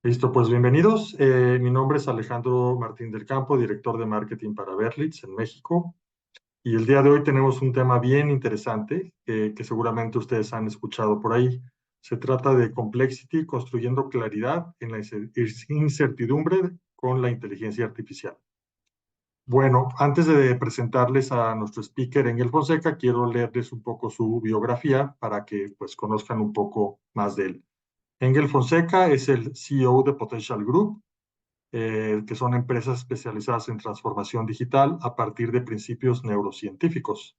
Listo, pues bienvenidos. Mi nombre es Alejandro Martín del Campo, director de marketing para Berlitz en México. Y el día de hoy tenemos un tema bien interesante que seguramente ustedes han escuchado por ahí. Se trata de complexity, construyendo claridad en la incertidumbre con la inteligencia artificial. Bueno, antes de presentarles a nuestro speaker Engel Fonseca, quiero leerles un poco su biografía para que pues conozcan un poco más de él. Engel Fonseca es el CEO de Potential Group, que son empresas especializadas en transformación digital a partir de principios neurocientíficos.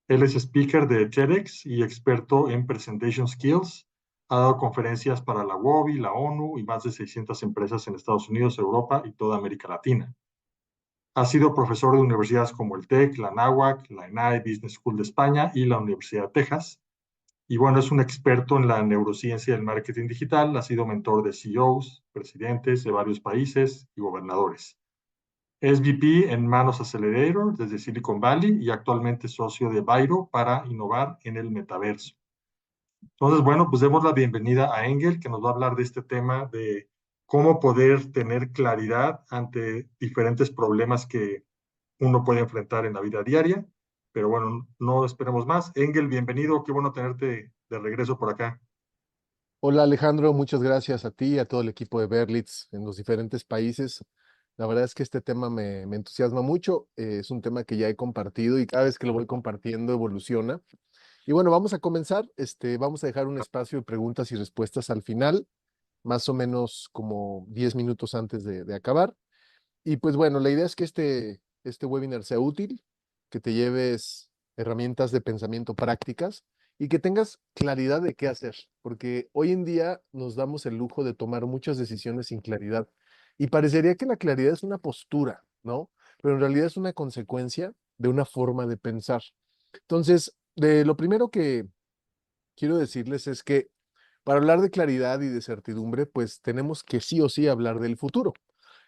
Él es speaker de TEDx y experto en presentation skills. Ha dado conferencias para la WOBI, la ONU y más de 600 empresas en Estados Unidos, Europa y toda América Latina. Ha sido profesor de universidades como el TEC, la NAWAC, la ENAE Business School de España y la Universidad de Texas. Y bueno, es un experto en la neurociencia y el marketing digital. Ha sido mentor de CEOs, presidentes de varios países y gobernadores. Es VP en Manos Accelerator desde Silicon Valley y actualmente socio de Byro para innovar en el metaverso. Entonces, bueno, pues demos la bienvenida a Engel, que nos va a hablar de este tema de cómo poder tener claridad ante diferentes problemas que uno puede enfrentar en la vida diaria. Pero bueno, no esperemos más. Engel, bienvenido. Qué bueno tenerte de regreso por acá. Hola Alejandro, muchas gracias a ti y a todo el equipo de Berlitz en los diferentes países. La verdad es que este tema me entusiasma mucho. Es un tema que ya he compartido y cada vez que lo voy compartiendo evoluciona. Y bueno, vamos a comenzar. Vamos a dejar un espacio de preguntas y respuestas al final, más o menos como 10 minutos antes de acabar. Y pues bueno, la idea es que este webinar sea útil, que te lleves herramientas de pensamiento prácticas y que tengas claridad de qué hacer, porque hoy en día nos damos el lujo de tomar muchas decisiones sin claridad y parecería que la claridad es una postura, ¿no? Pero en realidad es una consecuencia de una forma de pensar. Entonces, de lo primero que quiero decirles es que para hablar de claridad y de certidumbre, pues tenemos que sí o sí hablar del futuro.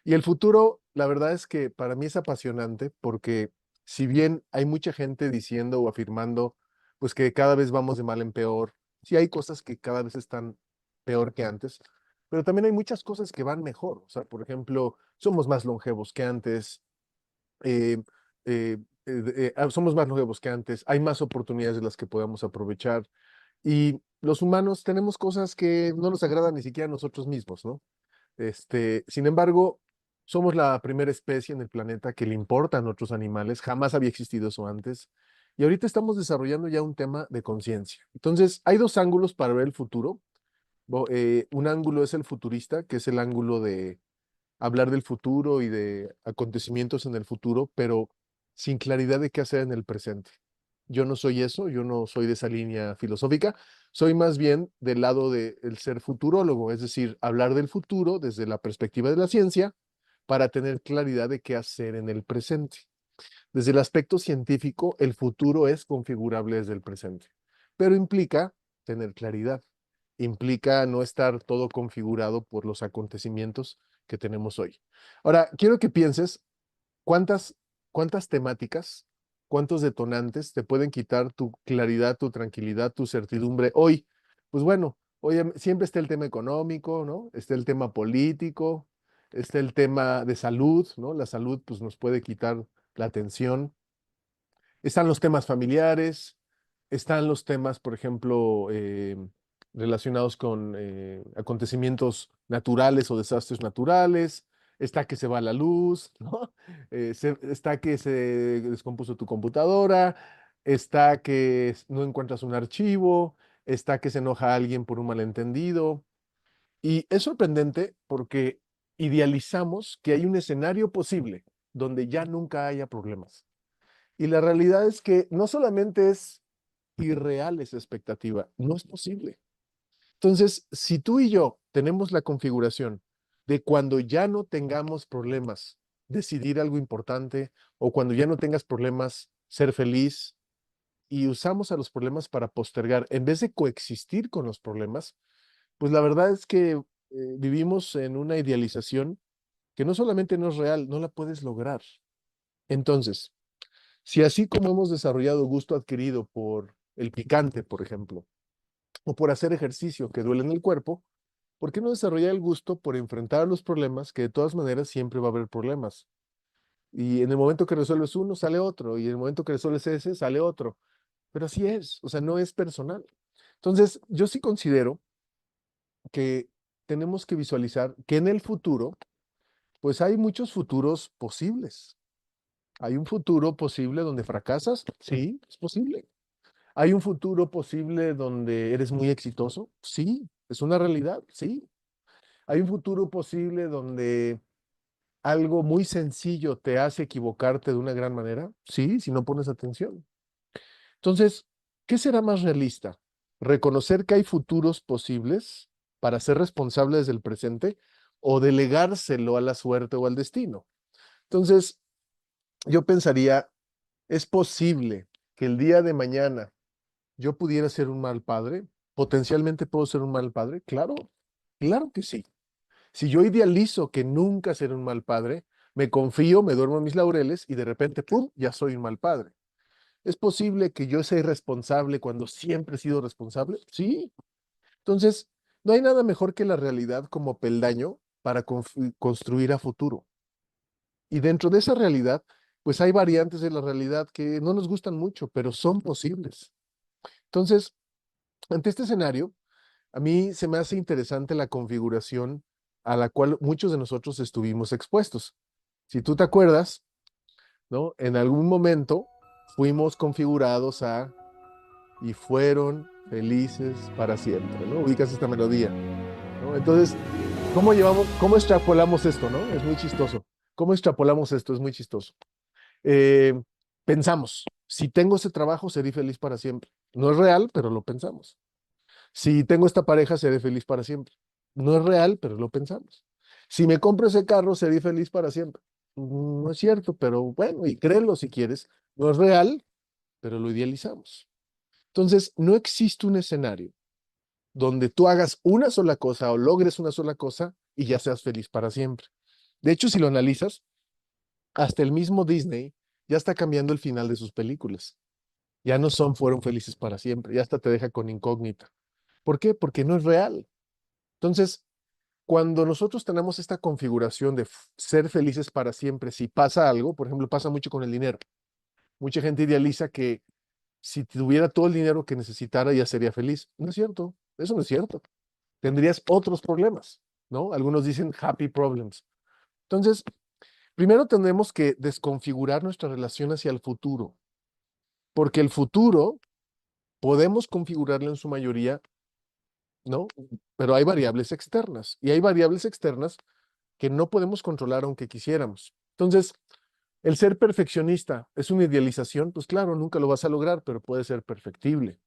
Y el futuro, la verdad es que para mí es apasionante porque si bien hay mucha gente diciendo o afirmando, pues que cada vez vamos de mal en peor, sí hay cosas que cada vez están peor que antes, pero también hay muchas cosas que van mejor. O sea, por ejemplo, somos más longevos que antes, eh, somos más longevos que antes, hay más oportunidades de las que podamos aprovechar y los humanos tenemos cosas que no nos agradan ni siquiera a nosotros mismos, ¿no? Sin embargo, somos la primera especie en el planeta que le importan otros animales, jamás había existido eso antes, y ahorita estamos desarrollando ya un tema de conciencia. Entonces, hay dos ángulos para ver el futuro. Un ángulo es el futurista, que es el ángulo de hablar del futuro y de acontecimientos en el futuro, pero sin claridad de qué hacer en el presente. Yo no soy eso, yo no soy de esa línea filosófica, soy más bien del lado del ser futurólogo, es decir, hablar del futuro desde la perspectiva de la ciencia para tener claridad de qué hacer en el presente. Desde el aspecto científico, el futuro es configurable desde el presente, pero implica tener claridad, implica no estar todo configurado por los acontecimientos que tenemos hoy. Ahora, quiero que pienses cuántas, cuántas temáticas, cuántos detonantes te pueden quitar tu claridad, tu tranquilidad, tu certidumbre hoy. Pues bueno, hoy siempre está el tema económico, ¿no? Está el tema político, está el tema de salud, ¿no? La salud pues nos puede quitar la atención. Están los temas familiares, están los temas, por ejemplo, relacionados con acontecimientos naturales o desastres naturales. Está que se va la luz, ¿no? Está que se descompuso tu computadora, está que no encuentras un archivo, está que se enoja alguien por un malentendido. Y es sorprendente porque idealizamos que hay un escenario posible donde ya nunca haya problemas. Y la realidad es que no solamente es irreal esa expectativa, no es posible. Entonces, si tú y yo tenemos la configuración de cuando ya no tengamos problemas, decidir algo importante, o cuando ya no tengas problemas, ser feliz, y usamos a los problemas para postergar, en vez de coexistir con los problemas, pues la verdad es que vivimos en una idealización que no solamente no es real, no la puedes lograr. Entonces, si así como hemos desarrollado gusto adquirido por el picante, por ejemplo, o por hacer ejercicio que duele en el cuerpo, ¿Por qué no desarrollar el gusto por enfrentar los problemas, que de todas maneras siempre va a haber problemas? Y en el momento que resuelves uno, sale otro, y en el momento que resuelves ese, sale otro. Pero así es, o sea, no es personal. Entonces, yo sí considero que tenemos que visualizar que en el futuro, pues hay muchos futuros posibles. Hay un futuro posible donde fracasas, sí, es posible. Hay un futuro posible donde eres muy exitoso, sí, es una realidad, sí. Hay un futuro posible donde algo muy sencillo te hace equivocarte de una gran manera, sí, si no pones atención. Entonces, ¿qué será más realista? ¿Reconocer que hay futuros posibles para ser responsables del presente o delegárselo a la suerte o al destino? Entonces, yo pensaría, ¿es posible que el día de mañana yo pudiera ser un mal padre? ¿Potencialmente puedo ser un mal padre? Claro, claro que sí. Si yo idealizo que nunca seré un mal padre, me confío, me duermo en mis laureles y de repente, ¡pum!, ya soy un mal padre. ¿Es posible que yo sea irresponsable cuando siempre he sido responsable? Sí. Entonces, no hay nada mejor que la realidad como peldaño para construir a futuro. Y dentro de esa realidad, pues hay variantes de la realidad que no nos gustan mucho, pero son posibles. Entonces, ante este escenario, a mí se me hace interesante la configuración a la cual muchos de nosotros estuvimos expuestos. Si tú te acuerdas, ¿no? En algún momento fuimos configurados a y fueron felices para siempre, ¿no? Ubicas esta melodía, ¿no? Entonces, cómo extrapolamos esto, ¿no? Es muy chistoso. ¿Cómo extrapolamos esto? Es muy chistoso. Eh, Pensamos, si tengo ese trabajo, seré feliz para siempre. No es real, pero lo pensamos. Si tengo esta pareja, seré feliz para siempre. No es real, pero lo pensamos. Si me compro ese carro, seré feliz para siempre. No es cierto, pero bueno, y créelo si quieres. No es real, pero lo idealizamos. Entonces, no existe un escenario donde tú hagas una sola cosa o logres una sola cosa y ya seas feliz para siempre. De hecho, si lo analizas, hasta el mismo Disney ya está cambiando el final de sus películas. Ya no fueron felices para siempre, ya hasta te deja con incógnita. ¿Por qué? Porque no es real. Entonces, cuando nosotros tenemos esta configuración de ser felices para siempre, si pasa algo, por ejemplo, pasa mucho con el dinero. Mucha gente idealiza que si tuviera todo el dinero que necesitara ya sería feliz. No es cierto, eso no es cierto. Tendrías otros problemas, ¿no? Algunos dicen happy problems. Entonces, primero tenemos que desconfigurar nuestra relación hacia el futuro, porque el futuro podemos configurarlo en su mayoría, ¿no? Pero hay variables externas y hay variables externas que no podemos controlar aunque quisiéramos. Entonces, el ser perfeccionista es una idealización, pues claro, nunca lo vas a lograr, pero puede ser perfectible.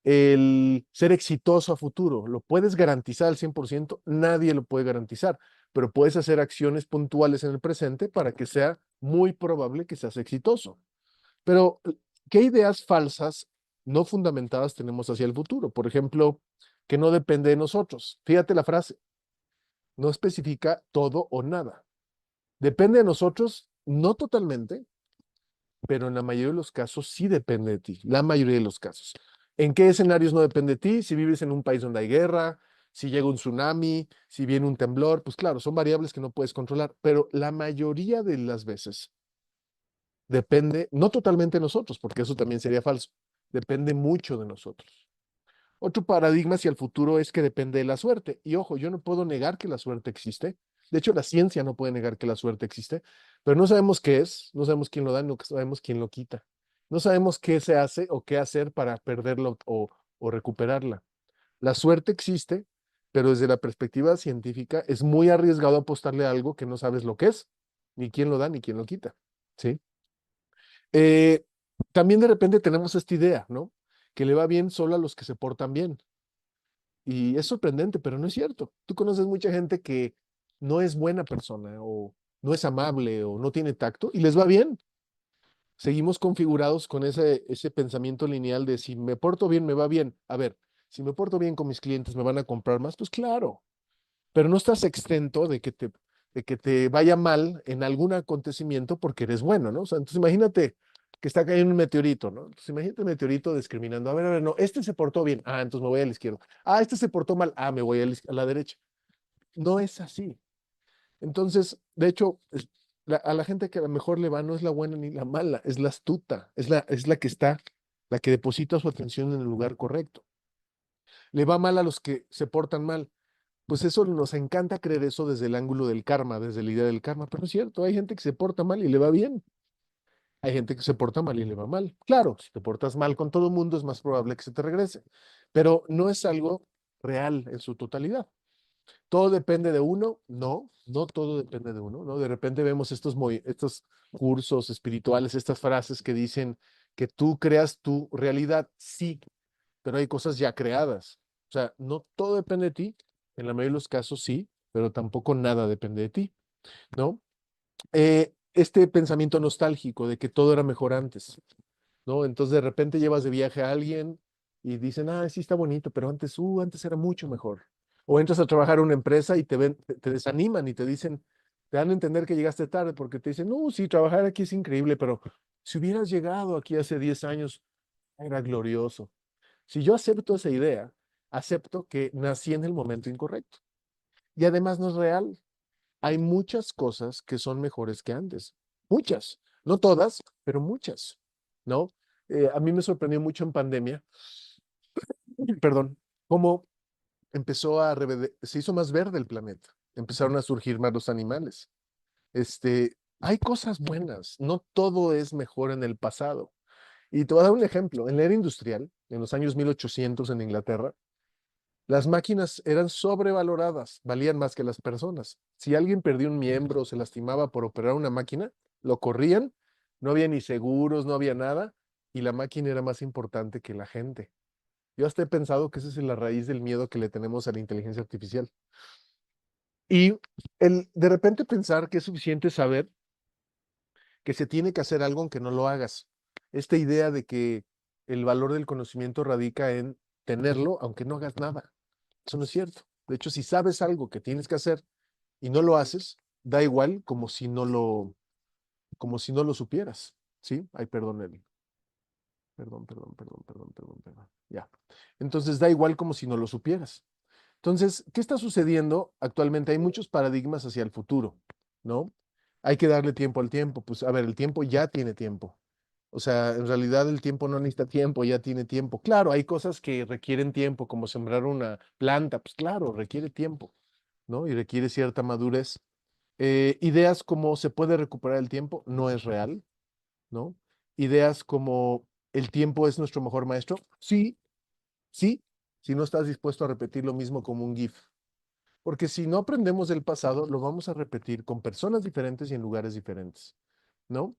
El ser exitoso a futuro, ¿lo puedes garantizar al 100%? Nadie lo puede garantizar, pero puedes hacer acciones puntuales en el presente para que sea muy probable que seas exitoso. Pero, ¿qué ideas falsas no fundamentadas tenemos hacia el futuro? Por ejemplo, que no depende de nosotros. Fíjate la frase, no especifica todo o nada. Depende de nosotros, no totalmente, pero en la mayoría de los casos sí depende de ti, la mayoría de los casos. ¿En qué escenarios no depende de ti? Si vives en un país donde hay guerra, si llega un tsunami, si viene un temblor, pues claro, son variables que no puedes controlar, pero la mayoría de las veces depende, no totalmente de nosotros, porque eso también sería falso, depende mucho de nosotros. Otro paradigma hacia el futuro es que depende de la suerte. Y ojo, yo no puedo negar que la suerte existe. De hecho, la ciencia no puede negar que la suerte existe, pero no sabemos qué es, no sabemos quién lo da, no sabemos quién lo quita. No sabemos qué se hace o qué hacer para perderla o recuperarla. La suerte existe, pero desde la perspectiva científica es muy arriesgado apostarle a algo que no sabes lo que es, ni quién lo da, ni quién lo quita. ¿Sí? Eh, También de repente tenemos esta idea, ¿no? Que le va bien solo a los que se portan bien. Y es sorprendente, pero no es cierto. Tú conoces mucha gente que no es buena persona o no es amable o no tiene tacto y les va bien. Seguimos configurados con ese pensamiento lineal de si me porto bien, me va bien. A ver, si me porto bien con mis clientes, ¿me van a comprar más? Pues claro, pero no estás exento de que te vaya mal en algún acontecimiento porque eres bueno, ¿no? O sea, entonces imagínate que está cayendo un meteorito, ¿no? Entonces imagínate el meteorito discriminando, a ver, no, este se portó bien, ah, entonces me voy a la izquierda, ah, este se portó mal, ah, me voy a la derecha. No es así. Entonces, de hecho, a la gente que a lo mejor le va no es la buena ni la mala, es la astuta, es la que está, la que deposita su atención en el lugar correcto. Le va mal a los que se portan mal. Pues eso nos encanta creer eso desde el ángulo del karma, desde la idea del karma, pero es cierto, hay gente que se porta mal y le va bien. Hay gente que se porta mal y le va mal. Claro, si te portas mal con todo el mundo es más probable que se te regrese, pero no es algo real en su totalidad. ¿Todo depende de uno? No, no todo depende de uno, ¿no? De repente vemos estos cursos espirituales, estas frases que dicen que tú creas tu realidad, sí, pero hay cosas ya creadas. O sea, no todo depende de ti, en la mayoría de los casos sí, pero tampoco nada depende de ti, ¿no? Este pensamiento nostálgico de que todo era mejor antes, ¿no? Entonces de repente llevas de viaje a alguien y dicen, ah, sí está bonito, pero antes era mucho mejor. O entras a trabajar a una empresa y te ven, te desaniman y te dicen, te dan a entender que llegaste tarde porque te dicen, no, sí, trabajar aquí es increíble, pero si hubieras llegado aquí hace 10 años, era glorioso. Si yo acepto esa idea, acepto que nací en el momento incorrecto. Y además no es real. Hay muchas cosas que son mejores que antes. Muchas. No todas, pero muchas. ¿No? A mí me sorprendió mucho en pandemia, perdón, cómo se hizo más verde el planeta. Empezaron a surgir más los animales. Hay cosas buenas. No todo es mejor en el pasado. Y te voy a dar un ejemplo. En la era industrial, en los años 1800 en Inglaterra, las máquinas eran sobrevaloradas, valían más que las personas. Si alguien perdía un miembro o se lastimaba por operar una máquina, lo corrían, no había ni seguros, no había nada, y la máquina era más importante que la gente. Yo hasta he pensado que esa es la raíz del miedo que le tenemos a la inteligencia artificial. Y el de repente pensar que es suficiente saber que se tiene que hacer algo aunque no lo hagas. Esta idea de que el valor del conocimiento radica en tenerlo aunque no hagas nada. Eso no es cierto. De hecho, si sabes algo que tienes que hacer y no lo haces, da igual como si no lo supieras. ¿Sí? Ay, perdón, perdón. Ya. Entonces, da igual como si no lo supieras. Entonces, ¿qué está sucediendo actualmente? Hay muchos paradigmas hacia el futuro, ¿no? Hay que darle tiempo al tiempo. Pues, a ver, el tiempo ya tiene tiempo. O sea, en realidad el tiempo no necesita tiempo, ya tiene tiempo. Claro, hay cosas que requieren tiempo, como sembrar una planta, pues claro, requiere tiempo, ¿no? Y requiere cierta madurez. Ideas como se puede recuperar el tiempo, no es real, ¿no? Ideas como el tiempo es nuestro mejor maestro, sí, sí, si no estás dispuesto a repetir lo mismo como un GIF. Porque si no aprendemos del pasado, lo vamos a repetir con personas diferentes y en lugares diferentes, ¿no?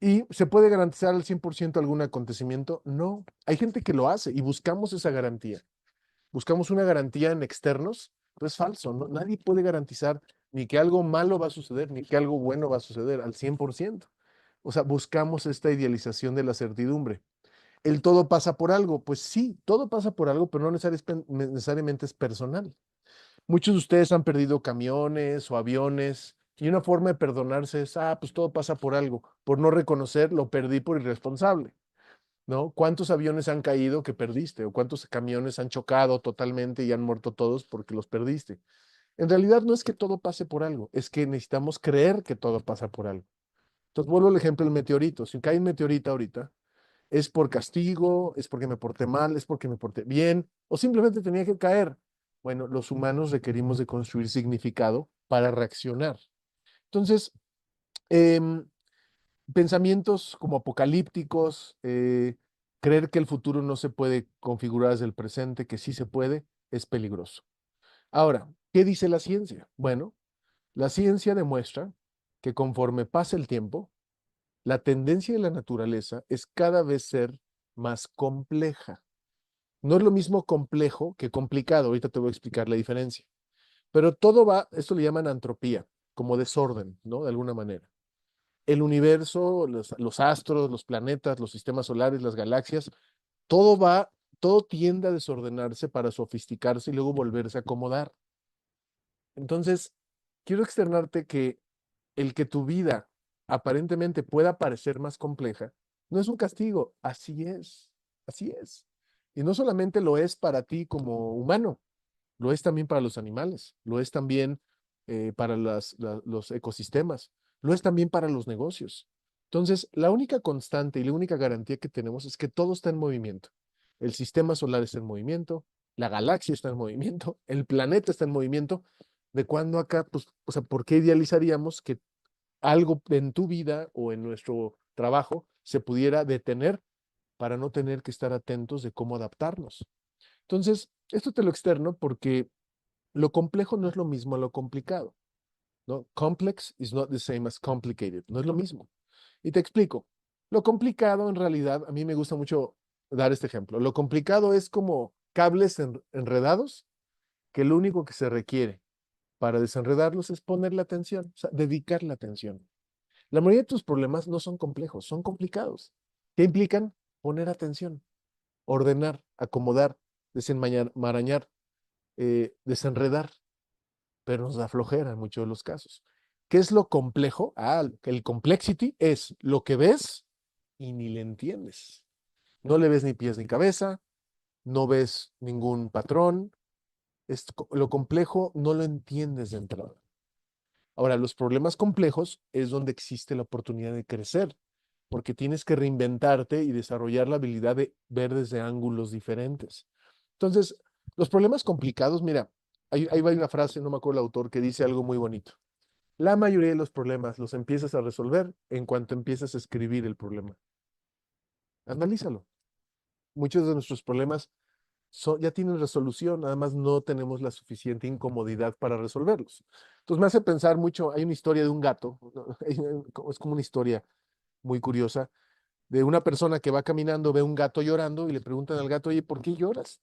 ¿Y se puede garantizar al 100% algún acontecimiento? No. Hay gente que lo hace y buscamos esa garantía. Buscamos una garantía en externos, pero es falso, ¿no? Nadie puede garantizar ni que algo malo va a suceder, ni que algo bueno va a suceder al 100%. O sea, buscamos esta idealización de la certidumbre. ¿El todo pasa por algo? Pues sí, todo pasa por algo, pero no necesariamente es personal. Muchos de ustedes han perdido camiones o aviones y una forma de perdonarse es, pues todo pasa por algo. Por no reconocer, lo perdí por irresponsable, ¿no? ¿Cuántos aviones han caído que perdiste? ¿O cuántos camiones han chocado totalmente y han muerto todos porque los perdiste? En realidad no es que todo pase por algo, es que necesitamos creer que todo pasa por algo. Entonces vuelvo al ejemplo del meteorito. Si cae un meteorito ahorita, es por castigo, es porque me porté mal, es porque me porté bien, o simplemente tenía que caer. Bueno, los humanos requerimos de construir significado para reaccionar. Entonces, em, pensamientos como apocalípticos, creer que el futuro no se puede configurar desde el presente, que sí se puede, es peligroso. Ahora, ¿qué dice la ciencia? Bueno, la ciencia demuestra que conforme pasa el tiempo, la tendencia de la naturaleza es cada vez ser más compleja. No es lo mismo complejo que complicado. Ahorita te voy a explicar la diferencia. Pero todo va, esto le llaman entropía, como desorden, ¿no? De alguna manera. El universo, los astros, los planetas, los sistemas solares, las galaxias, todo va, todo tiende a desordenarse para sofisticarse y luego volverse a acomodar. Entonces, quiero externarte que el que tu vida aparentemente pueda parecer más compleja No es un castigo, así es, así es. Y no solamente lo es para ti como humano, lo es también para los animales, lo es también para los ecosistemas, lo es también para los negocios. Entonces, la única constante y la única garantía que tenemos es que todo está en movimiento. El sistema solar está en movimiento, la galaxia está en movimiento, el planeta está en movimiento. ¿De cuándo acá? Pues, o sea, ¿por qué idealizaríamos que algo en tu vida o en nuestro trabajo se pudiera detener para no tener que estar atentos de cómo adaptarnos? Entonces, esto te lo externo porque lo complejo no es lo mismo a lo complicado, ¿no? Complex is not the same as complicated, no es lo mismo. Y te explico. Lo complicado en realidad, a mí me gusta mucho dar este ejemplo. Lo complicado es como cables enredados que lo único que se requiere para desenredarlos es ponerle atención, o sea, dedicarle atención. La mayoría de tus problemas no son complejos, son complicados. ¿Qué implican? Poner atención, ordenar, acomodar, desenmarañar, desenredar, pero nos da flojera en muchos de los casos. ¿Qué es lo complejo? El complexity es lo que ves y ni le entiendes. No le ves ni pies ni cabeza, no ves ningún patrón. Lo complejo no lo entiendes de entrada. Ahora, los problemas complejos es donde existe la oportunidad de crecer, porque tienes que reinventarte y desarrollar la habilidad de ver desde ángulos diferentes. Entonces, los problemas complicados, mira, ahí va una frase, no me acuerdo el autor, que dice algo muy bonito. La mayoría de los problemas los empiezas a resolver en cuanto empiezas a escribir el problema. Analízalo. Muchos de nuestros problemas ya tienen resolución, nada más no tenemos la suficiente incomodidad para resolverlos. Entonces me hace pensar mucho, hay una historia de un gato, ¿no? Es como una historia muy curiosa, de una persona que va caminando, ve un gato llorando y le preguntan al gato, oye, ¿por qué lloras?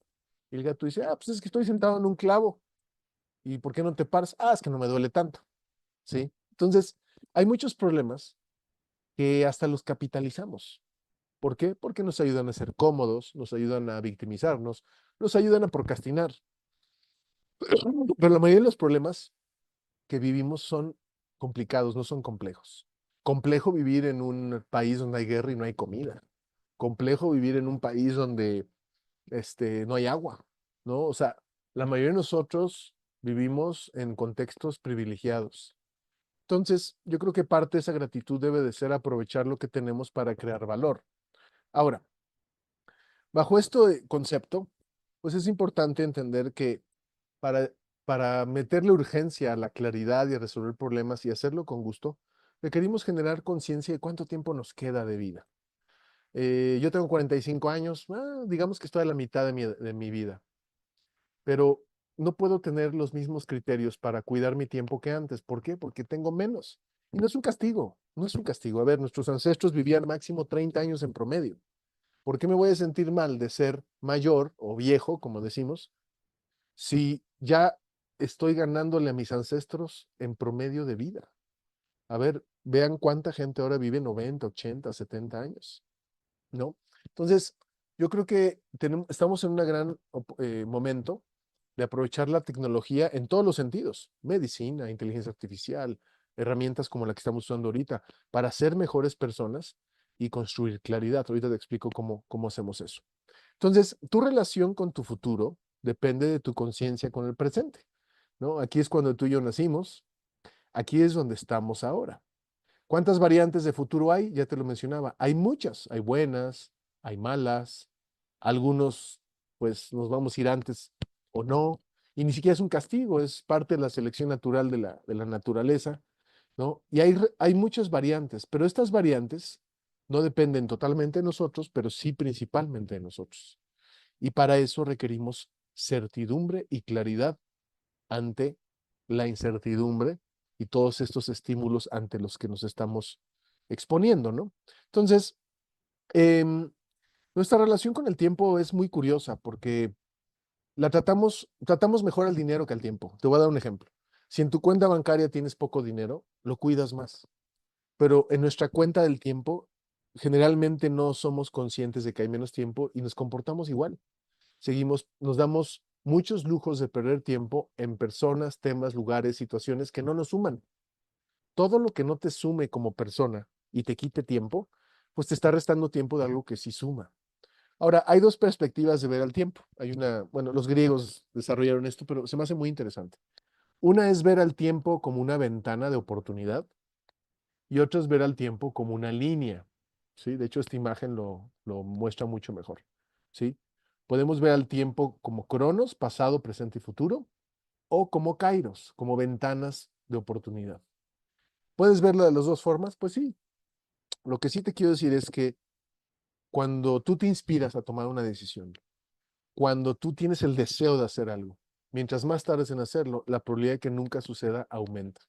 Y el gato dice, pues es que estoy sentado en un clavo. ¿Y por qué no te paras? Es que no me duele tanto. ¿Sí? Entonces, hay muchos problemas que hasta los capitalizamos. ¿Por qué? Porque nos ayudan a ser cómodos, nos ayudan a victimizarnos, nos ayudan a procrastinar. Pero la mayoría de los problemas que vivimos son complicados, no son complejos. Complejo vivir en un país donde hay guerra y no hay comida. Complejo vivir en un país donde no hay agua, ¿no? O sea, la mayoría de nosotros vivimos en contextos privilegiados. Entonces, yo creo que parte de esa gratitud debe de ser aprovechar lo que tenemos para crear valor. Ahora, bajo este concepto, pues es importante entender que para, para meterle urgencia a la claridad y a resolver problemas y hacerlo con gusto, requerimos generar conciencia de cuánto tiempo nos queda de vida. Yo tengo 45 años, digamos que estoy a la mitad de mi vida, pero no puedo tener los mismos criterios para cuidar mi tiempo que antes. ¿Por qué? Porque tengo menos. Y no es un castigo, no es un castigo. A ver, nuestros ancestros vivían máximo 30 años en promedio. ¿Por qué me voy a sentir mal de ser mayor o viejo, como decimos, si ya estoy ganándole a mis ancestros en promedio de vida? A ver, vean cuánta gente ahora vive 90, 80, 70 años, ¿no? Entonces, yo creo que estamos en un gran momento de aprovechar la tecnología en todos los sentidos, medicina, inteligencia artificial, herramientas como la que estamos usando ahorita, para ser mejores personas y construir claridad. Ahorita te explico cómo hacemos eso. Entonces, tu relación con tu futuro depende de tu conciencia con el presente, ¿no? Aquí es cuando tú y yo nacimos, aquí es donde estamos ahora. ¿Cuántas variantes de futuro hay? Ya te lo mencionaba. Hay muchas, hay buenas, hay malas, algunos pues nos vamos a ir antes o no, y ni siquiera es un castigo, es parte de la selección natural de la naturaleza, ¿no? Y hay muchas variantes, pero estas variantes no dependen totalmente de nosotros, pero sí principalmente de nosotros. Y para eso requerimos certidumbre y claridad ante la incertidumbre y todos estos estímulos ante los que nos estamos exponiendo, ¿no? Entonces, em, nuestra relación con el tiempo es muy curiosa porque tratamos mejor al dinero que al tiempo. Te voy a dar un ejemplo. Si en tu cuenta bancaria tienes poco dinero, lo cuidas más. Pero en nuestra cuenta del tiempo, generalmente no somos conscientes de que hay menos tiempo y nos comportamos igual. Nos damos muchos lujos de perder tiempo en personas, temas, lugares, situaciones que no nos suman. Todo lo que no te sume como persona y te quite tiempo, pues te está restando tiempo de algo que sí suma. Ahora, hay dos perspectivas de ver al tiempo. Hay una, bueno, los griegos desarrollaron esto, pero se me hace muy interesante. Una es ver al tiempo como una ventana de oportunidad y otra es ver al tiempo como una línea, ¿sí? De hecho, esta imagen lo muestra mucho mejor, ¿sí? Podemos ver al tiempo como cronos, pasado, presente y futuro, o como kairos, como ventanas de oportunidad. ¿Puedes verlo de las dos formas? Pues sí. Lo que sí te quiero decir es que cuando tú te inspiras a tomar una decisión, cuando tú tienes el deseo de hacer algo, mientras más tardes en hacerlo, la probabilidad de que nunca suceda aumenta.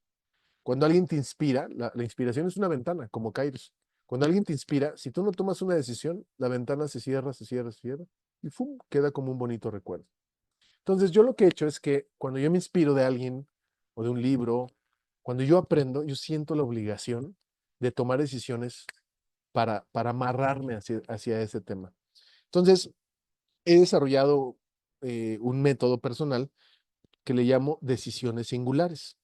Cuando alguien te inspira, la inspiración es una ventana, como Kairos. Cuando alguien te inspira, si tú no tomas una decisión, la ventana se cierra, se cierra, se cierra, y ¡fum! Queda como un bonito recuerdo. Entonces, yo lo que he hecho es que cuando yo me inspiro de alguien o de un libro, cuando yo aprendo, yo siento la obligación de tomar decisiones para amarrarme hacia ese tema. Entonces, he desarrollado un método personal que le llamo decisiones singulares.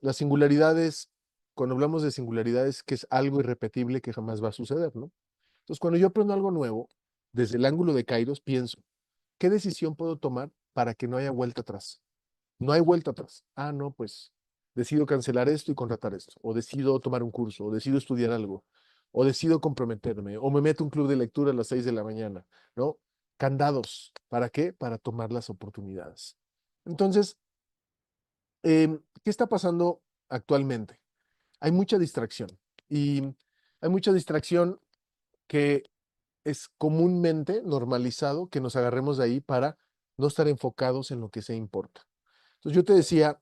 Las singularidades, cuando hablamos de singularidades, que es algo irrepetible que jamás va a suceder, ¿no? Entonces, cuando yo aprendo algo nuevo, desde el ángulo de Kairos, pienso, ¿qué decisión puedo tomar para que no haya vuelta atrás? No hay vuelta atrás. Ah, no, pues decido cancelar esto y contratar esto, o decido tomar un curso, o decido estudiar algo, o decido comprometerme, o me meto a un club de lectura a las 6 de la mañana, ¿no? Candados. ¿Para qué? Para tomar las oportunidades. Entonces, ¿qué está pasando actualmente? Hay mucha distracción y hay mucha distracción que es comúnmente normalizado que nos agarremos de ahí para no estar enfocados en lo que se importa. Entonces yo te decía,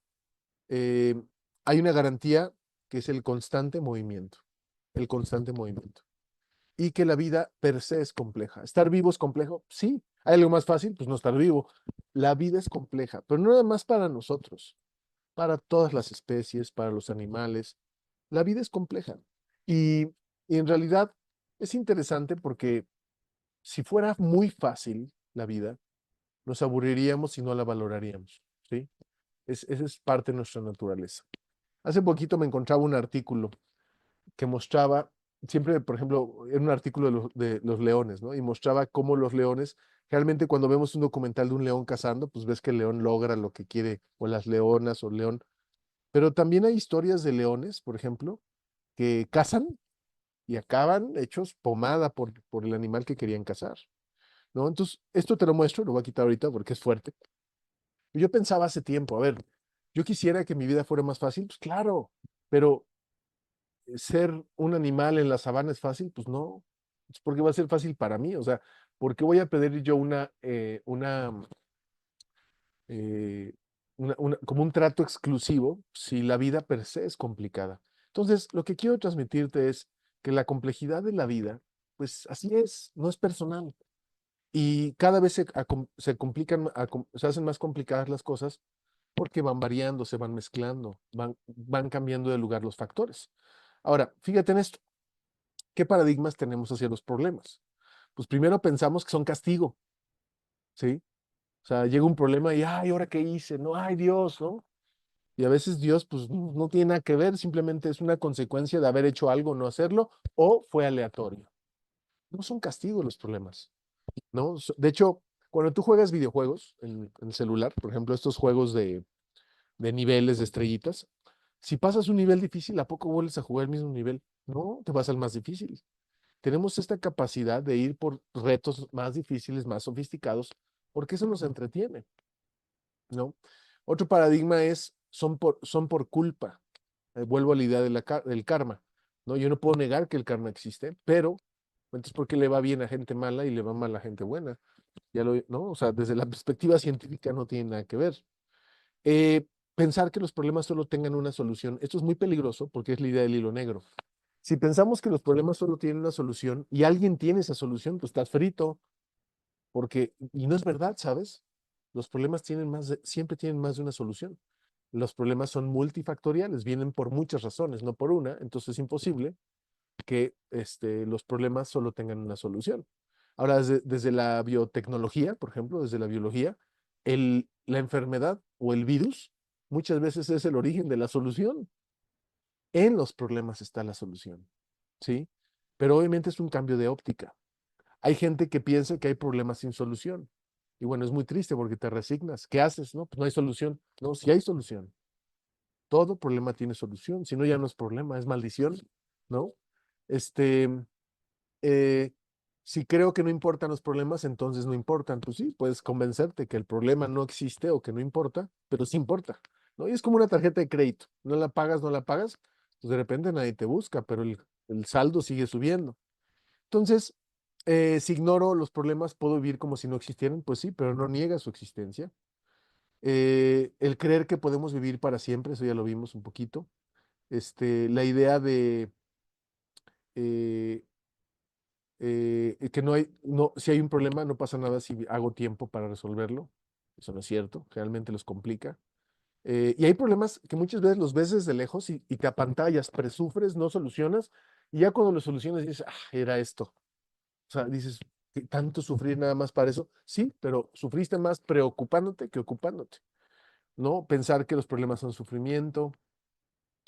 eh, hay una garantía que es el constante movimiento. Y que la vida per se es compleja. ¿Estar vivo es complejo? Sí. ¿Hay algo más fácil? Pues no estar vivo. La vida es compleja, pero no nada más para nosotros, para todas las especies, para los animales. La vida es compleja. Y, y en realidad es interesante porque si fuera muy fácil la vida, nos aburriríamos y no la valoraríamos, ¿sí? Esa es parte de nuestra naturaleza. Hace poquito me encontraba un artículo que mostraba, siempre, por ejemplo, era un artículo de los leones, ¿no? Y mostraba cómo los leones, realmente cuando vemos un documental de un león cazando, pues ves que el león logra lo que quiere, o las leonas, o el león. Pero también hay historias de leones, por ejemplo, que cazan y acaban hechos pomada por el animal que querían cazar, ¿no? Entonces, esto te lo muestro, lo voy a quitar ahorita porque es fuerte. Yo pensaba hace tiempo, a ver, yo quisiera que mi vida fuera más fácil, pues claro, pero ser un animal en la sabana es fácil, pues no, es porque va a ser fácil para mí, o sea, ¿por qué voy a pedir yo eh, como un trato exclusivo si la vida per se es complicada? Entonces, lo que quiero transmitirte es que la complejidad de la vida, pues así es, no es personal. Y cada vez se complican, se hacen más complicadas las cosas porque van variando, se van mezclando, van cambiando de lugar los factores. Ahora, fíjate en esto. ¿Qué paradigmas tenemos hacia los problemas? Pues primero pensamos que son castigo, ¿sí? O sea, llega un problema y, ay, ¿ahora qué hice? No, ay, Dios, ¿no? Y a veces Dios, pues, no tiene nada que ver, simplemente es una consecuencia de haber hecho algo, no hacerlo, o fue aleatorio. No son castigos los problemas, ¿no? De hecho, cuando tú juegas videojuegos en el celular, por ejemplo, estos juegos de niveles, de estrellitas, si pasas un nivel difícil, ¿a poco vuelves a jugar el mismo nivel? No, te vas al más difícil. Tenemos esta capacidad de ir por retos más difíciles, más sofisticados, porque eso nos entretiene, ¿no? Otro paradigma es, son por culpa. Vuelvo a la idea del karma, ¿no? Yo no puedo negar que el karma existe, pero entonces, ¿por qué le va bien a gente mala y le va mal a gente buena? ¿No? O sea, desde la perspectiva científica no tiene nada que ver. Pensar que los problemas solo tengan una solución, esto es muy peligroso porque es la idea del hilo negro. Si pensamos que los problemas solo tienen una solución y alguien tiene esa solución, pues estás frito, y no es verdad, ¿sabes? Los problemas siempre tienen más de una solución. Los problemas son multifactoriales, vienen por muchas razones, no por una, entonces es imposible que los problemas solo tengan una solución. Ahora, desde la biotecnología, por ejemplo, desde la biología, la enfermedad o el virus muchas veces es el origen de la solución. En los problemas está la solución, ¿sí? pero obviamente es un cambio de óptica. Hay gente que piensa que hay problemas sin solución. Y bueno, es muy triste porque te resignas. ¿Qué haces? No, pues no hay solución. No, sí hay solución. Todo problema tiene solución. Si no, ya no es problema, es maldición, ¿no? Este, eh, si creo que no importan los problemas, entonces no importan. Pues sí, puedes convencerte que el problema no existe o que no importa, pero sí importa, ¿no? Y es como una tarjeta de crédito. No la pagas, no la pagas, pues de repente nadie te busca, pero el saldo sigue subiendo. Entonces, si ignoro los problemas, ¿puedo vivir como si no existieran? Pues sí, pero no niega su existencia. El creer que podemos vivir para siempre, eso ya lo vimos un poquito. La idea de eh, que no hay, no, si hay un problema, no pasa nada si hago tiempo para resolverlo. Eso no es cierto, realmente los complica. Y hay problemas que muchas veces los ves desde lejos y te apantallas, presufres, no solucionas, y ya cuando lo solucionas dices, ah, era esto. O sea, dices, ¿qué tanto sufrir nada más para eso? Sí, pero sufriste más preocupándote que ocupándote, ¿no? Pensar que los problemas son sufrimiento,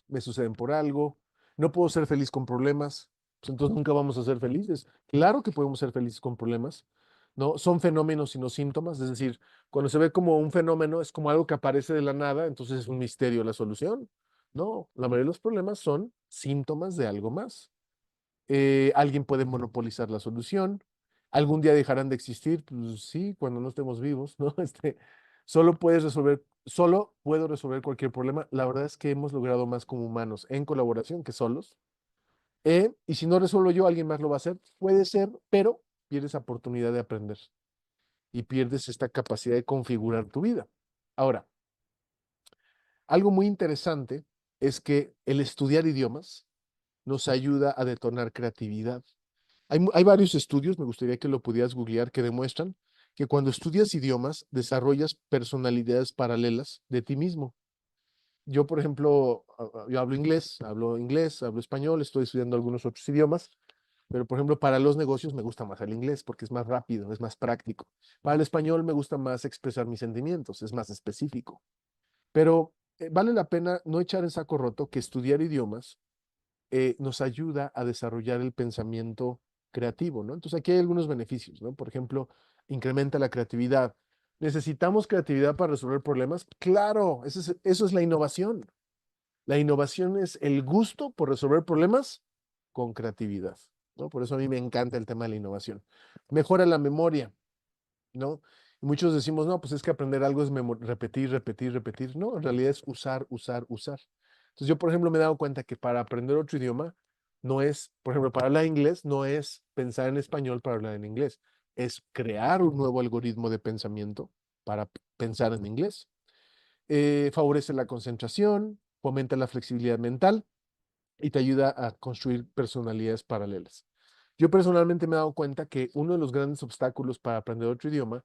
me suceden por algo, no puedo ser feliz con problemas, pues entonces nunca vamos a ser felices. Claro que podemos ser felices con problemas, ¿no? Son fenómenos y no síntomas, es decir, cuando se ve como un fenómeno es como algo que aparece de la nada, entonces es un misterio la solución. No, la mayoría de los problemas son síntomas de algo más. Alguien puede monopolizar la solución. Algún día dejarán de existir, pues sí, cuando no estemos vivos, ¿no? Solo puedo resolver cualquier problema. La verdad es que hemos logrado más como humanos en colaboración que solos. Y si no resuelvo yo, alguien más lo va a hacer. Puede ser, pero pierdes la oportunidad de aprender y pierdes esta capacidad de configurar tu vida. Ahora, algo muy interesante es que el estudiar idiomas nos ayuda a detonar creatividad. Hay varios estudios, me gustaría que lo pudieras googlear, que demuestran que cuando estudias idiomas, desarrollas personalidades paralelas de ti mismo. Yo, por ejemplo, yo hablo inglés, hablo español, estoy estudiando algunos otros idiomas, pero por ejemplo, para los negocios me gusta más el inglés porque es más rápido, es más práctico. Para el español me gusta más expresar mis sentimientos, es más específico. Pero vale la pena no echar en saco roto que estudiar idiomas nos ayuda a desarrollar el pensamiento creativo, ¿no? Entonces aquí hay algunos beneficios, ¿no? Por ejemplo, incrementa la creatividad. ¿Necesitamos creatividad para resolver problemas? Claro, eso es la innovación. La innovación es el gusto por resolver problemas con creatividad, ¿no? Por eso a mí me encanta el tema de la innovación. Mejora la memoria, ¿no? Y muchos decimos, no, pues es que aprender algo es repetir, repetir, repetir. No, en realidad es usar, usar, usar. Entonces yo, por ejemplo, me he dado cuenta que para aprender otro idioma no es, por ejemplo, para hablar inglés, no es pensar en español para hablar en inglés, es crear un nuevo algoritmo de pensamiento para pensar en inglés. Favorece la concentración, fomenta la flexibilidad mental y te ayuda a construir personalidades paralelas. Yo personalmente me he dado cuenta que uno de los grandes obstáculos para aprender otro idioma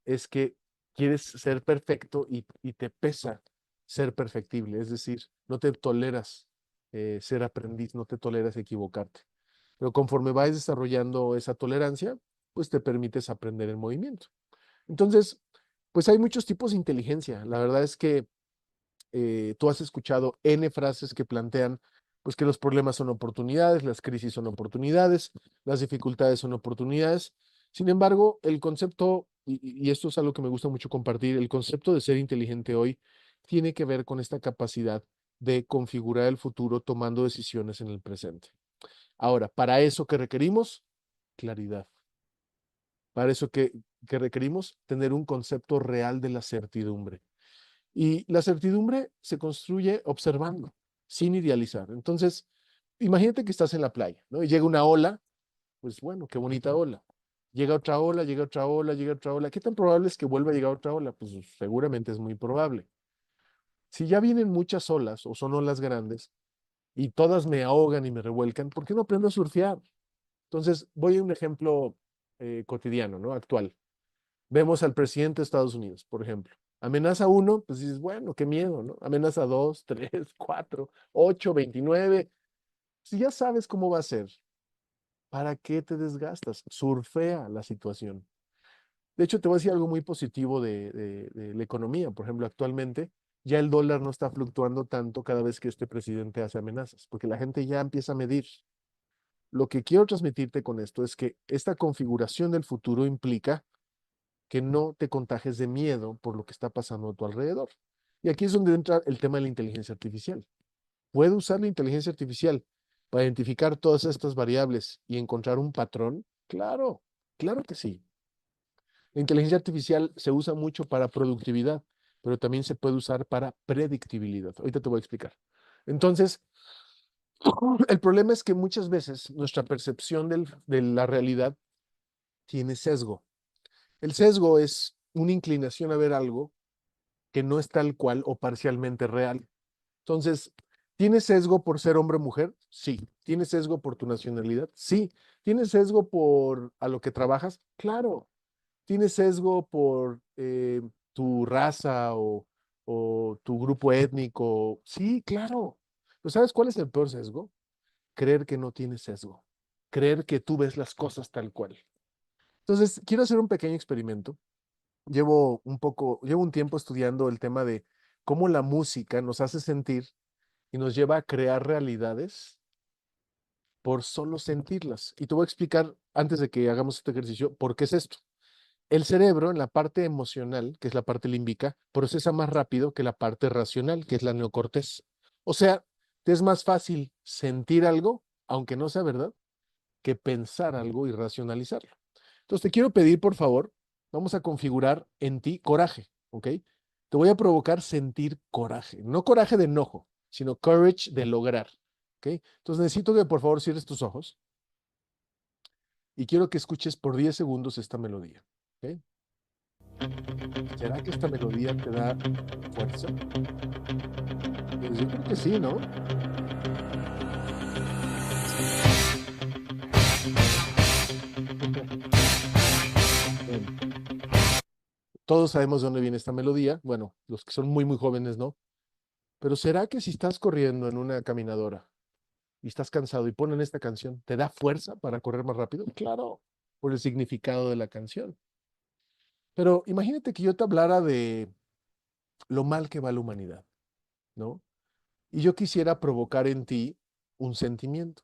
es que quieres ser perfecto y te pesa ser perfectible, es decir, no te toleras ser aprendiz, no te toleras equivocarte. Pero conforme vas desarrollando esa tolerancia, pues te permites aprender en movimiento. Entonces, pues hay muchos tipos de inteligencia. La verdad es que tú has escuchado N frases que plantean pues que los problemas son oportunidades, las crisis son oportunidades, las dificultades son oportunidades. Sin embargo, el concepto, y esto es algo que me gusta mucho compartir, el concepto de ser inteligente hoy tiene que ver con esta capacidad de configurar el futuro tomando decisiones en el presente. Ahora, para eso que requerimos, claridad. Para eso que requerimos tener un concepto real de la certidumbre. Y la certidumbre se construye observando, sin idealizar. Entonces, imagínate que estás en la playa, ¿no? Y llega una ola, pues bueno, qué bonita ola. Llega otra ola, llega otra ola, llega otra ola. ¿Qué tan probable es que vuelva a llegar otra ola? Pues seguramente es muy probable. Si ya vienen muchas olas o son olas grandes y todas me ahogan y me revuelcan, ¿por qué no aprendo a surfear? Entonces, voy a un ejemplo cotidiano, ¿no? Actual. Vemos al presidente de Estados Unidos, por ejemplo. Amenaza uno, pues dices, bueno, qué miedo, ¿no? Amenaza dos, tres, cuatro, ocho, 29. Si ya sabes cómo va a ser, ¿para qué te desgastas? Surfea la situación. De hecho, te voy a decir algo muy positivo de la economía. Por ejemplo, actualmente ya el dólar no está fluctuando tanto cada vez que este presidente hace amenazas, porque la gente ya empieza a medir. lo que quiero transmitirte con esto es que esta configuración del futuro implica que no te contagies de miedo por lo que está pasando a tu alrededor. Y aquí es donde entra el tema de la inteligencia artificial. ¿Puedo usar la inteligencia artificial para identificar todas estas variables y encontrar un patrón? Claro, claro que sí. La inteligencia artificial se usa mucho para productividad, pero también se puede usar para predictibilidad. Ahorita te voy a explicar. Entonces, el problema es que muchas veces nuestra percepción de la realidad tiene sesgo. El sesgo es una inclinación a ver algo que no es tal cual o parcialmente real. Entonces, ¿tienes sesgo por ser hombre o mujer? Sí. ¿Tienes sesgo por tu nacionalidad? Sí. ¿Tienes sesgo por a lo que trabajas? Claro. ¿Tienes sesgo por tu raza o tu grupo étnico? Sí, claro. ¿Pero sabes cuál es el peor sesgo? Creer que no tienes sesgo. Creer que tú ves las cosas tal cual. Entonces, quiero hacer un pequeño experimento. Llevo un tiempo estudiando el tema de cómo la música nos hace sentir y nos lleva a crear realidades por solo sentirlas. Y te voy a explicar, antes de que hagamos este ejercicio, por qué es esto. El cerebro, en la parte emocional, que es la parte límbica, procesa más rápido que la parte racional, que es la neocorteza. O sea, te es más fácil sentir algo, aunque no sea verdad, que pensar algo y racionalizarlo. Entonces, te quiero pedir, por favor, vamos a configurar en ti coraje, ¿ok? Te voy a provocar sentir coraje, no coraje de enojo, sino courage de lograr, ¿ok? Entonces, necesito que por favor cierres tus ojos y quiero que escuches por 10 segundos esta melodía, ¿ok? ¿Será que esta melodía te da fuerza? Pues yo creo que sí, ¿no? Bueno, todos sabemos de dónde viene esta melodía. Bueno, los que son muy, muy jóvenes, ¿no? Pero ¿será que si estás corriendo en una caminadora y estás cansado y ponen esta canción, te da fuerza para correr más rápido? Claro, por el significado de la canción. Pero imagínate que yo te hablara de lo mal que va la humanidad, ¿no? Y yo quisiera provocar en ti un sentimiento.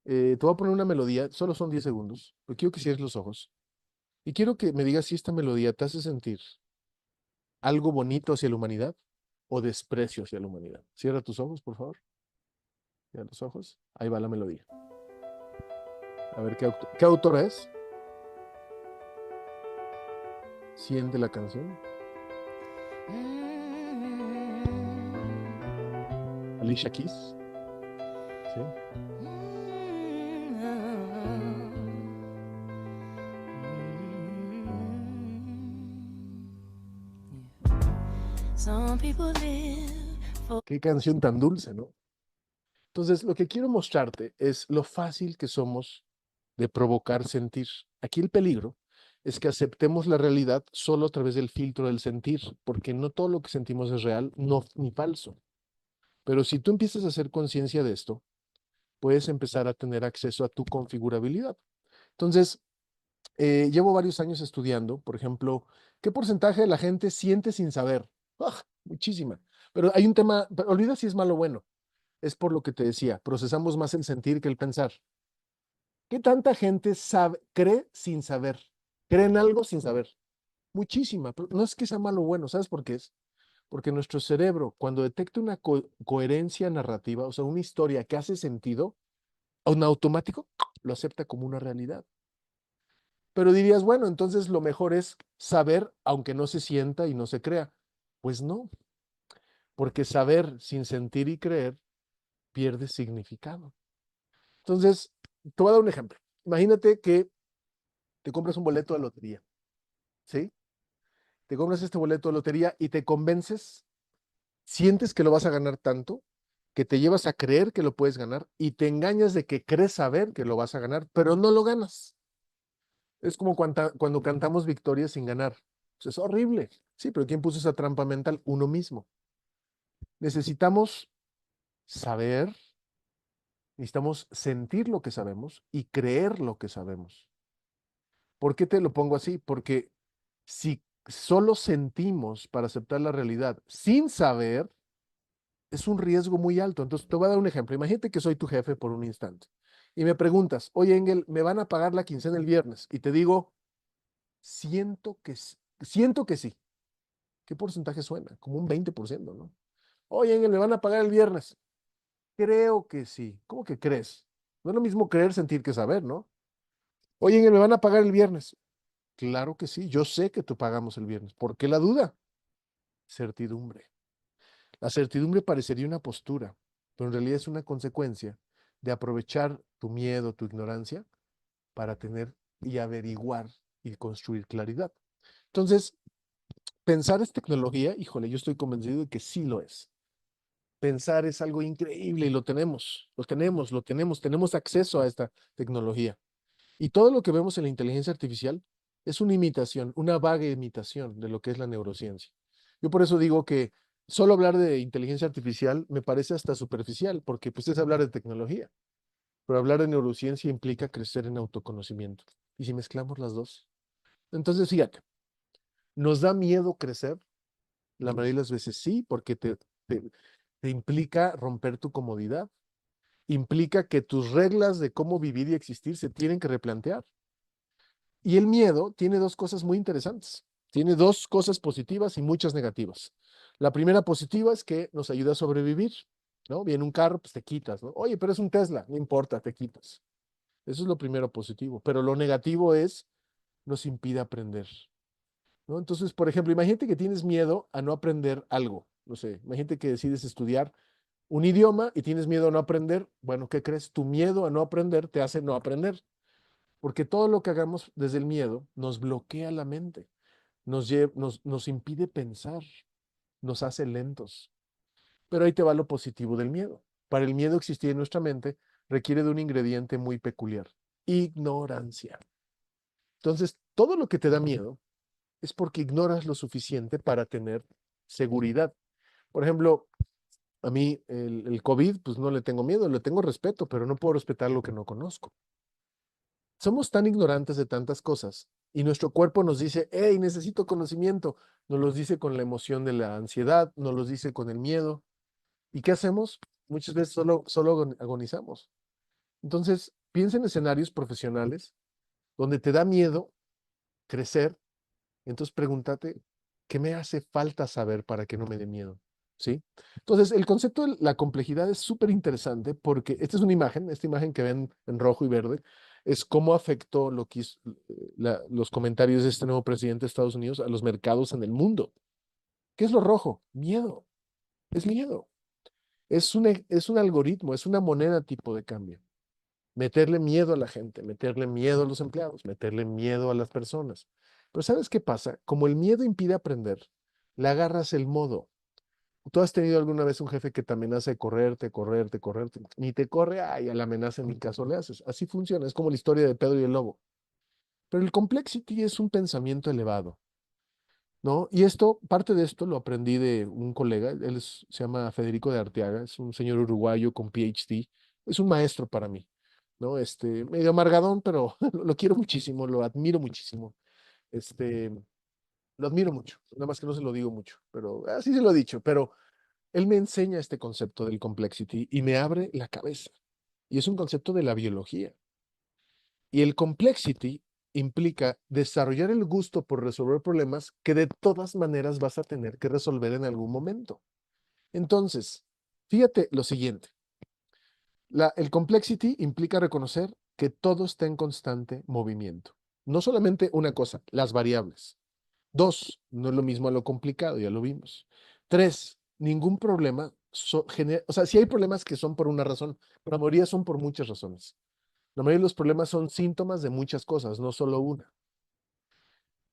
Te voy a poner una melodía, solo son 10 segundos, pero quiero que cierres los ojos y quiero que me digas si esta melodía te hace sentir algo bonito hacia la humanidad o desprecio hacia la humanidad. Cierra tus ojos, por favor. Cierra los ojos. Ahí va la melodía. A ver, ¿qué autora es? Siente la canción. Alicia Keys. ¿Sí? Qué canción tan dulce, ¿no? Entonces, lo que quiero mostrarte es lo fácil que somos de provocar sentir. Aquí el peligro es que aceptemos la realidad solo a través del filtro del sentir, porque no todo lo que sentimos es real, no ni falso. Pero si tú empiezas a hacer conciencia de esto, puedes empezar a tener acceso a tu configurabilidad. Entonces, llevo varios años estudiando, por ejemplo, ¿qué porcentaje de la gente siente sin saber? ¡Ah! Muchísima. Pero hay un tema, olvida si es malo o bueno, es por lo que te decía, procesamos más el sentir que el pensar. ¿Qué tanta gente sabe, cree sin saber? ¿Cree en algo sin saber? Muchísima, pero no es que sea malo o bueno, ¿sabes por qué es? Porque nuestro cerebro, cuando detecta una coherencia narrativa, o sea, una historia que hace sentido, en automático lo acepta como una realidad. Pero dirías, bueno, entonces lo mejor es saber, aunque no se sienta y no se crea. Pues no, porque saber sin sentir y creer pierde significado. Entonces, te voy a dar un ejemplo. Imagínate que te compras un boleto de lotería, ¿sí? Te compras este boleto de lotería y te convences, sientes que lo vas a ganar tanto, que te llevas a creer que lo puedes ganar y te engañas de que crees saber que lo vas a ganar, pero no lo ganas. Es como cuando cantamos victorias sin ganar. Pues es horrible. Sí, pero ¿quién puso esa trampa mental? Uno mismo. Necesitamos saber, necesitamos sentir lo que sabemos y creer lo que sabemos. ¿Por qué te lo pongo así? Porque si solo sentimos para aceptar la realidad sin saber, es un riesgo muy alto. Entonces, te voy a dar un ejemplo. Imagínate que soy tu jefe por un instante y me preguntas, oye, Engel, ¿me van a pagar la quincena el viernes? Y te digo, siento que sí. ¿Qué porcentaje suena? Como un 20%, ¿no? Oye, Engel, ¿me van a pagar el viernes? Creo que sí. ¿Cómo que crees? No es lo mismo creer, sentir que saber, ¿no? Oye, Engel, ¿me van a pagar el viernes? Claro que sí, yo sé que tú pagamos el viernes. ¿Por qué la duda? Certidumbre. La certidumbre parecería una postura, pero en realidad es una consecuencia de aprovechar tu miedo, tu ignorancia, para tener y averiguar y construir claridad. Entonces, pensar es tecnología, híjole, yo estoy convencido de que sí lo es. Pensar es algo increíble y tenemos acceso a esta tecnología. Y todo lo que vemos en la inteligencia artificial es una imitación, una vaga imitación de lo que es la neurociencia. Yo por eso digo que solo hablar de inteligencia artificial me parece hasta superficial, porque pues es hablar de tecnología, pero hablar de neurociencia implica crecer en autoconocimiento. ¿Y si mezclamos las dos? Entonces, fíjate, ¿nos da miedo crecer? La mayoría de las veces sí, porque te, te implica romper tu comodidad, implica que tus reglas de cómo vivir y existir se tienen que replantear. Y el miedo tiene dos cosas muy interesantes. Tiene dos cosas positivas y muchas negativas. La primera positiva es que nos ayuda a sobrevivir, ¿no? Viene un carro, pues te quitas, ¿no? Oye, pero es un Tesla, no importa, te quitas. Eso es lo primero positivo. Pero lo negativo es, nos impide aprender, ¿no? Entonces, por ejemplo, imagínate que tienes miedo a no aprender algo. No sé, imagínate que decides estudiar un idioma y tienes miedo a no aprender. Bueno, ¿qué crees? Tu miedo a no aprender te hace no aprender. Porque todo lo que hagamos desde el miedo nos bloquea la mente, nos impide pensar, nos hace lentos. Pero ahí te va lo positivo del miedo. Para el miedo existir en nuestra mente requiere de un ingrediente muy peculiar, ignorancia. Entonces, todo lo que te da miedo es porque ignoras lo suficiente para tener seguridad. Por ejemplo, a mí el COVID, pues no le tengo miedo, le tengo respeto, pero no puedo respetar lo que no conozco. Somos tan ignorantes de tantas cosas y nuestro cuerpo nos dice, hey, necesito conocimiento. Nos los dice con la emoción de la ansiedad, nos los dice con el miedo. ¿Y qué hacemos? Muchas veces solo agonizamos. Entonces, piensa en escenarios profesionales donde te da miedo crecer. Entonces, pregúntate, ¿qué me hace falta saber para que no me dé miedo? ¿Sí? Entonces, el concepto de la complejidad es súper interesante porque esta es una imagen, esta imagen que ven en rojo y verde, es cómo afectó los comentarios de este nuevo presidente de Estados Unidos a los mercados en el mundo. ¿Qué es lo rojo? Miedo. Es miedo. Es un algoritmo, es una moneda tipo de cambio. Meterle miedo a la gente, meterle miedo a los empleados, meterle miedo a las personas. Pero ¿sabes qué pasa? Como el miedo impide aprender, le agarras el modo. ¿Tú has tenido alguna vez un jefe que te amenaza de correrte? Ni te corre, ay, a la amenaza en mi caso le haces. Así funciona, es como la historia de Pedro y el lobo. Pero el complexity es un pensamiento elevado, ¿no? Y esto, parte de esto lo aprendí de un colega, se llama Federico de Arteaga, es un señor uruguayo con PhD, es un maestro para mí, ¿no? Medio amargadón, pero lo quiero muchísimo, lo admiro muchísimo, este, lo admiro mucho, nada más que no se lo digo mucho, pero así se lo he dicho, pero él me enseña este concepto del complexity y me abre la cabeza. Y es un concepto de la biología. Y el complexity implica desarrollar el gusto por resolver problemas que de todas maneras vas a tener que resolver en algún momento. Entonces, fíjate lo siguiente. El complexity implica reconocer que todo está en constante movimiento. No solamente una cosa, las variables. Dos, no es lo mismo a lo complicado, ya lo vimos. Tres, ningún problema, o sea, sí hay problemas que son por una razón, pero la mayoría son por muchas razones. La mayoría de los problemas son síntomas de muchas cosas, no solo una.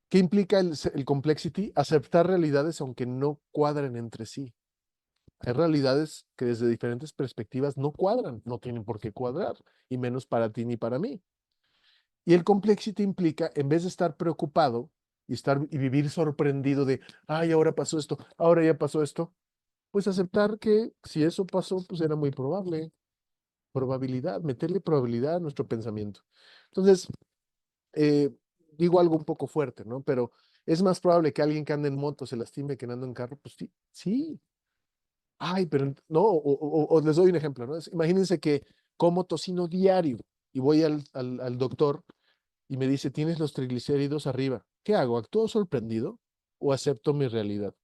¿Qué implica el complexity? Aceptar realidades aunque no cuadren entre sí. Hay realidades que desde diferentes perspectivas no cuadran, no tienen por qué cuadrar, y menos para ti ni para mí. Y el complexity implica, en vez de estar preocupado y vivir sorprendido de, ay, ahora pasó esto, ahora ya pasó esto, pues aceptar que si eso pasó, pues era muy probable. Probabilidad, meterle probabilidad a nuestro pensamiento. Entonces, eh, digo algo un poco fuerte, ¿no? Pero es más probable que alguien que ande en moto se lastime que ande en carro, pues sí, sí. Ay, pero no, o les doy un ejemplo, ¿no? Imagínense que como tocino diario y voy al doctor y me dice, tienes los triglicéridos arriba. ¿Qué hago? ¿Actúo sorprendido o acepto mi realidad?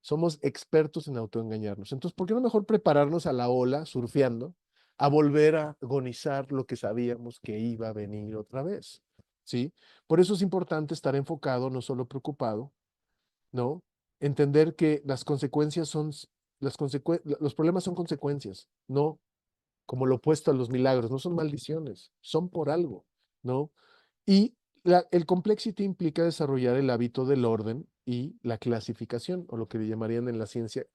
Somos expertos en autoengañarnos. Entonces, ¿por qué no mejor prepararnos a la ola, surfeando, a volver a agonizar lo que sabíamos que iba a venir otra vez? ¿Sí? Por eso es importante estar enfocado, no solo preocupado, ¿no? Entender que las consecuencias son, los problemas son consecuencias, no como lo opuesto a los milagros, no son maldiciones, son por algo, ¿no? Y el complexity implica desarrollar el hábito del orden y la clasificación, o lo que le llamarían en la ciencia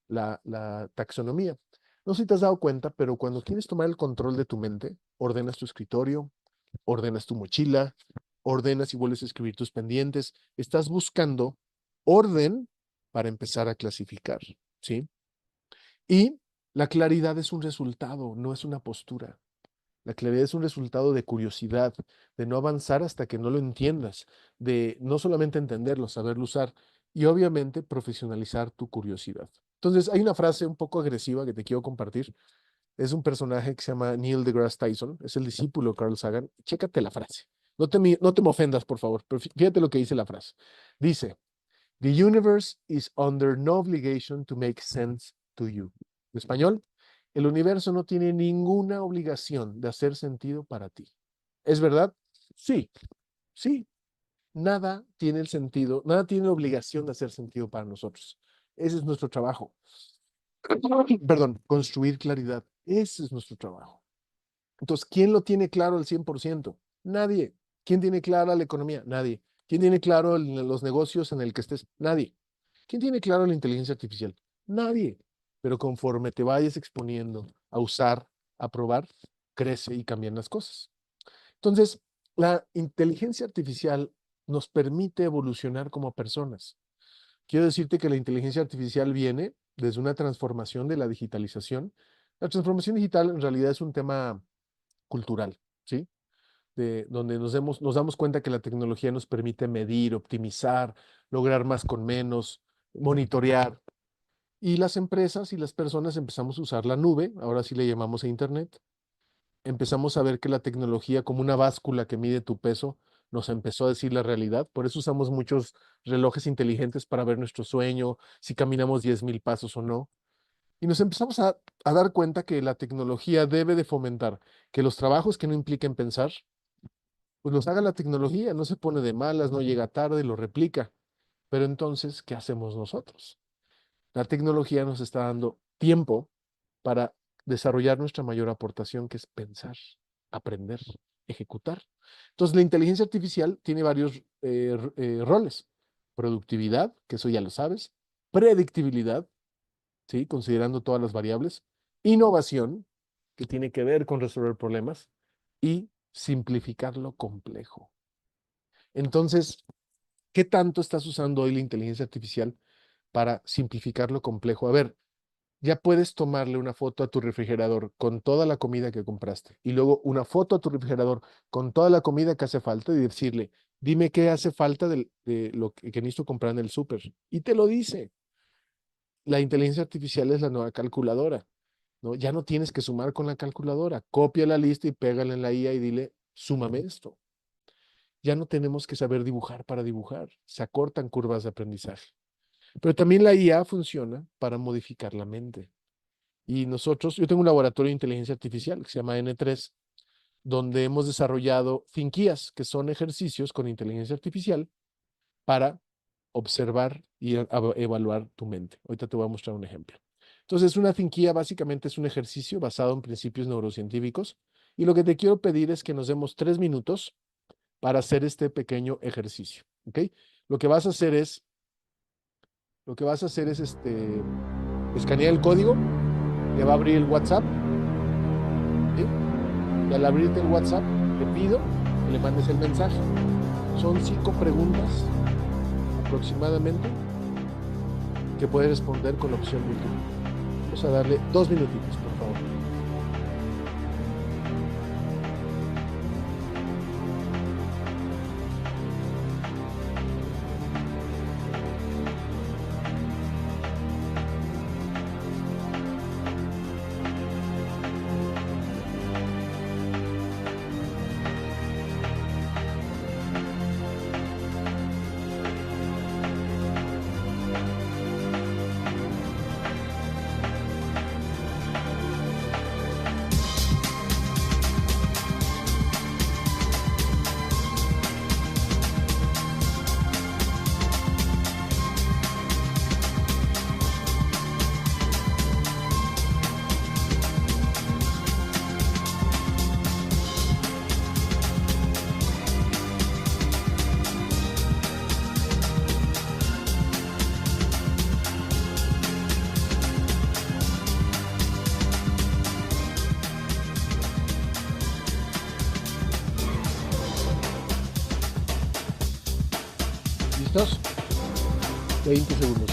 la taxonomía. No sé si te has dado cuenta, pero cuando quieres tomar el control de tu mente, ordenas tu escritorio, ordenas tu mochila, ordenas y vuelves a escribir tus pendientes. Estás buscando orden para empezar a clasificar, ¿sí? Y la claridad es un resultado, no es una postura. La claridad es un resultado de curiosidad, de no avanzar hasta que no lo entiendas, de no solamente entenderlo, saberlo usar y obviamente profesionalizar tu curiosidad. Entonces, hay una frase un poco agresiva que te quiero compartir. Es un personaje que se llama Neil deGrasse Tyson, es el discípulo de Carl Sagan. Chécate la frase. No te me ofendas, por favor, pero fíjate lo que dice la frase. Dice, The universe is under no obligation to make sense to you. En español, el universo no tiene ninguna obligación de hacer sentido para ti. ¿Es verdad? Sí, sí. Nada tiene el sentido, nada tiene la obligación de hacer sentido para nosotros. Ese es nuestro trabajo. Perdón, construir claridad. Ese es nuestro trabajo. Entonces, ¿quién lo tiene claro al 100%? Nadie. ¿Quién tiene clara la economía? Nadie. ¿Quién tiene claro los negocios en el que estés? Nadie. ¿Quién tiene claro la inteligencia artificial? Nadie. Pero conforme te vayas exponiendo a usar, a probar, crece y cambian las cosas. Entonces, la inteligencia artificial nos permite evolucionar como personas. Quiero decirte que la inteligencia artificial viene desde una transformación de la digitalización. La transformación digital en realidad es un tema cultural, ¿sí? Donde nos damos cuenta que la tecnología nos permite medir, optimizar, lograr más con menos, monitorear. Y las empresas y las personas empezamos a usar la nube, ahora sí le llamamos a Internet. Empezamos a ver que la tecnología como una báscula que mide tu peso nos empezó a decir la realidad. Por eso usamos muchos relojes inteligentes para ver nuestro sueño, si caminamos 10,000 pasos o no. Y nos empezamos a dar cuenta que la tecnología debe de fomentar que los trabajos que no impliquen pensar, pues los haga la tecnología, no se pone de malas, no llega tarde, lo replica. Pero entonces, ¿qué hacemos nosotros? La tecnología nos está dando tiempo para desarrollar nuestra mayor aportación, que es pensar, aprender, ejecutar. Entonces, la inteligencia artificial tiene varios roles. Productividad, que eso ya lo sabes. Predictibilidad, ¿sí? Considerando todas las variables. Innovación, que tiene que ver con resolver problemas. Y simplificar lo complejo. Entonces, ¿qué tanto estás usando hoy la inteligencia artificial para simplificar lo complejo? A ver, ya puedes tomarle una foto a tu refrigerador con toda la comida que compraste y luego una foto a tu refrigerador con toda la comida que hace falta y decirle, dime qué hace falta de lo que necesito comprar en el súper. Y te lo dice. La inteligencia artificial es la nueva calculadora, ¿no? Ya no tienes que sumar con la calculadora. Copia la lista y pégala en la IA y dile, súmame esto. Ya no tenemos que saber dibujar para dibujar. Se acortan curvas de aprendizaje. Pero también la IA funciona para modificar la mente. Y nosotros, yo tengo un laboratorio de inteligencia artificial que se llama N3, donde hemos desarrollado Thinkias, que son ejercicios con inteligencia artificial para observar y evaluar tu mente. Ahorita te voy a mostrar un ejemplo. Entonces, una Thinkia básicamente es un ejercicio basado en principios neurocientíficos. Y lo que te quiero pedir es que nos demos 3 minutos para hacer este pequeño ejercicio. ¿Ok? Lo que vas a hacer es, escanear el código, te va a abrir el WhatsApp, ¿sí? Y al abrirte el WhatsApp, te pido que le mandes el mensaje. Son 5 preguntas aproximadamente que puedes responder con la opción múltiple. Vamos a darle 2 minutitos, por favor. ¿Listos? 20 segundos.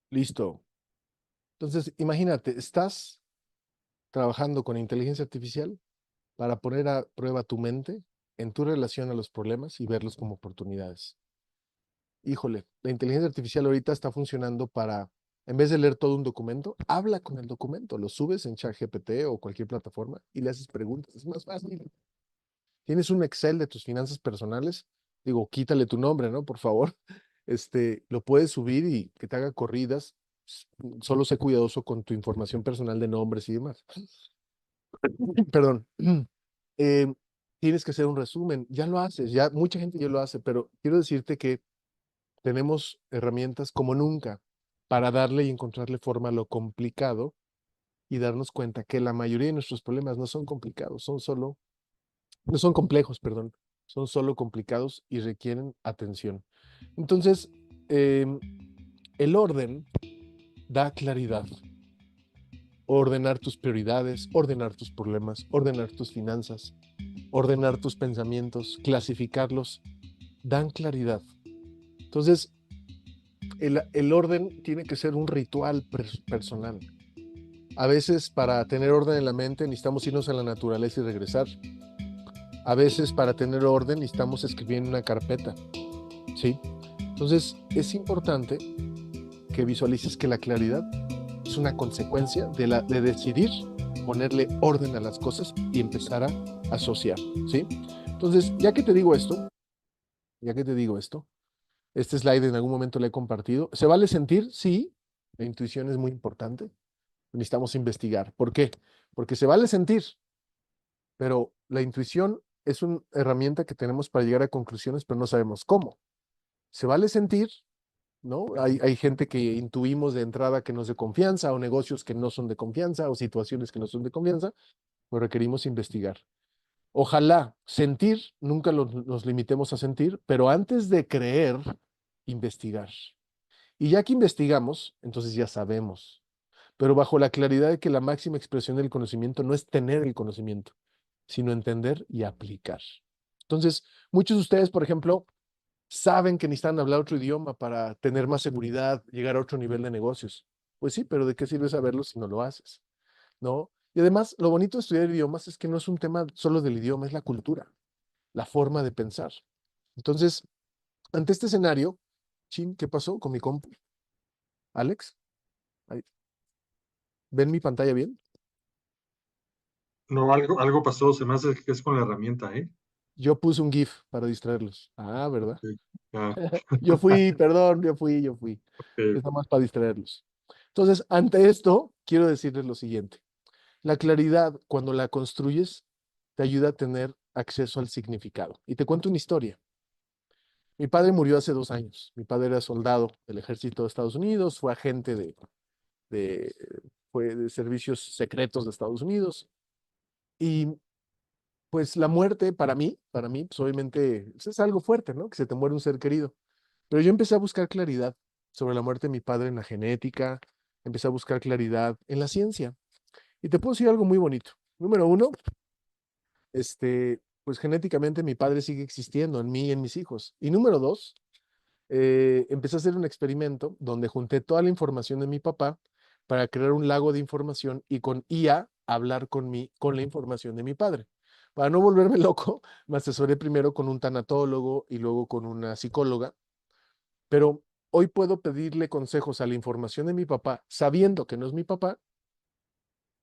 Listo. Entonces, imagínate, estás trabajando con inteligencia artificial para poner a prueba tu mente en tu relación a los problemas y verlos como oportunidades. Híjole, la inteligencia artificial ahorita está funcionando para, en vez de leer todo un documento, habla con el documento, lo subes en ChatGPT o cualquier plataforma y le haces preguntas. Es más fácil. Tienes un Excel de tus finanzas personales, digo, quítale tu nombre, ¿no? Por favor. Lo puedes subir y que te haga corridas. Solo sé cuidadoso con tu información personal de nombres y demás. Perdón. Eh, tienes que hacer un resumen. Ya lo haces, ya mucha gente ya lo hace, pero quiero decirte que tenemos herramientas como nunca para darle y encontrarle forma a lo complicado y darnos cuenta que la mayoría de nuestros problemas no son complicados, no son complejos, perdón, son solo complicados y requieren atención. Entonces, em, el orden da claridad. Ordenar tus prioridades, ordenar tus problemas, ordenar tus finanzas, ordenar tus pensamientos, clasificarlos, dan claridad. Entonces, el orden tiene que ser un ritual personal. A veces para tener orden en la mente necesitamos irnos a la naturaleza y regresar. A veces para tener orden necesitamos escribir en una carpeta, ¿sí? Entonces es importante que visualices que la claridad es una consecuencia de decidir ponerle orden a las cosas y empezar a asociar, ¿sí? Entonces, ya que te digo esto, este slide en algún momento lo he compartido. ¿Se vale sentir? Sí. La intuición es muy importante. Necesitamos investigar. ¿Por qué? Porque se vale sentir, pero la intuición es una herramienta que tenemos para llegar a conclusiones, pero no sabemos cómo. Se vale sentir, ¿no? Hay gente que intuimos de entrada que no es de confianza, o negocios que no son de confianza, o situaciones que no son de confianza, pero requerimos investigar. Ojalá sentir, nunca nos limitemos a sentir, pero antes de creer, investigar. Y ya que investigamos, entonces ya sabemos, pero bajo la claridad de que la máxima expresión del conocimiento no es tener el conocimiento, sino entender y aplicar. Entonces, muchos de ustedes, por ejemplo, saben que necesitan hablar otro idioma para tener más seguridad, llegar a otro nivel de negocios. Pues sí, pero ¿de qué sirve saberlo si no lo haces? ¿No? Y además, lo bonito de estudiar idiomas es que no es un tema solo del idioma, es la cultura, la forma de pensar. Entonces, ante este escenario, chin, ¿qué pasó con mi compu? Alex, ahí, ¿ven mi pantalla bien? No, algo pasó, se me hace que es con la herramienta, ¿eh? Yo puse un GIF para distraerlos. Ah, ¿verdad? Sí. Ah, Yo fui, perdón, yo fui. Es nada más para distraerlos. Entonces, ante esto, quiero decirles lo siguiente. La claridad, cuando la construyes, te ayuda a tener acceso al significado. Y te cuento una historia. Mi padre murió hace 2 años. Mi padre era soldado del ejército de Estados Unidos, fue agente de, fue de servicios secretos de Estados Unidos. Y pues la muerte para mí, pues obviamente pues, es algo fuerte, ¿no? Que se te muere un ser querido. Pero yo empecé a buscar claridad sobre la muerte de mi padre en la genética, empecé a buscar claridad en la ciencia. Y te puedo decir algo muy bonito. Número uno, pues genéticamente mi padre sigue existiendo en mí y en mis hijos. Y número dos, empecé a hacer un experimento donde junté toda la información de mi papá para crear un lago de información y con IA hablar con la información de mi padre. Para no volverme loco, me asesoré primero con un tanatólogo y luego con una psicóloga, pero hoy puedo pedirle consejos a la información de mi papá, sabiendo que no es mi papá,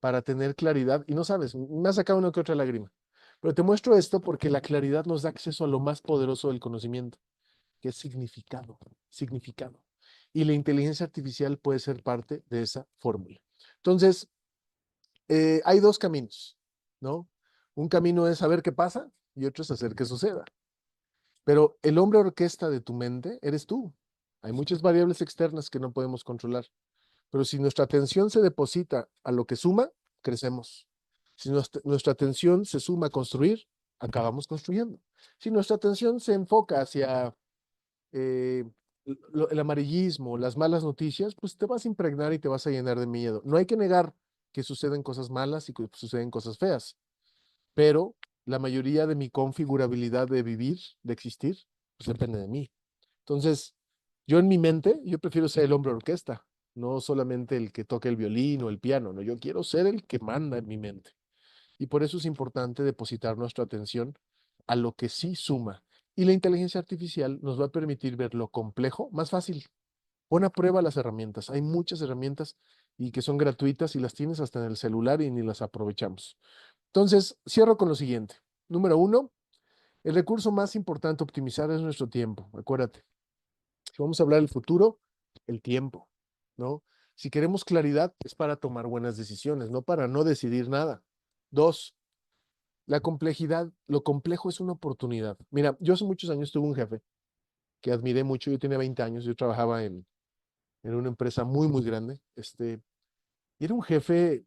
para tener claridad. Y no sabes, me ha sacado una que otra lágrima. Pero te muestro esto porque la claridad nos da acceso a lo más poderoso del conocimiento, que es significado, significado. Y la inteligencia artificial puede ser parte de esa fórmula. Entonces, hay dos caminos, ¿no? Un camino es saber qué pasa y otro es hacer que suceda. Pero el hombre orquesta de tu mente eres tú. Hay muchas variables externas que no podemos controlar. Pero si nuestra atención se deposita a lo que suma, crecemos. Si nuestra atención se suma a construir, acabamos construyendo. Si nuestra atención se enfoca hacia el amarillismo, las malas noticias, pues te vas a impregnar y te vas a llenar de miedo. No hay que negar que suceden cosas malas y que suceden cosas feas, pero la mayoría de mi configurabilidad de vivir, de existir, pues depende de mí. Entonces, yo en mi mente, yo prefiero ser el hombre orquesta, no solamente el que toca el violín o el piano, no, yo quiero ser el que manda en mi mente. Y por eso es importante depositar nuestra atención a lo que sí suma. Y la inteligencia artificial nos va a permitir ver lo complejo más fácil. Pon a prueba las herramientas. Hay muchas herramientas y que son gratuitas y las tienes hasta en el celular y ni las aprovechamos. Entonces, cierro con lo siguiente. Número uno, el recurso más importante a optimizar es nuestro tiempo. Acuérdate, si vamos a hablar del futuro, el tiempo, ¿no? Si queremos claridad, es para tomar buenas decisiones, no para no decidir nada. Dos, la complejidad, lo complejo es una oportunidad. Mira, yo hace muchos años tuve un jefe que admiré mucho. Yo tenía 20 años, yo trabajaba en una empresa muy, muy grande. Y era un jefe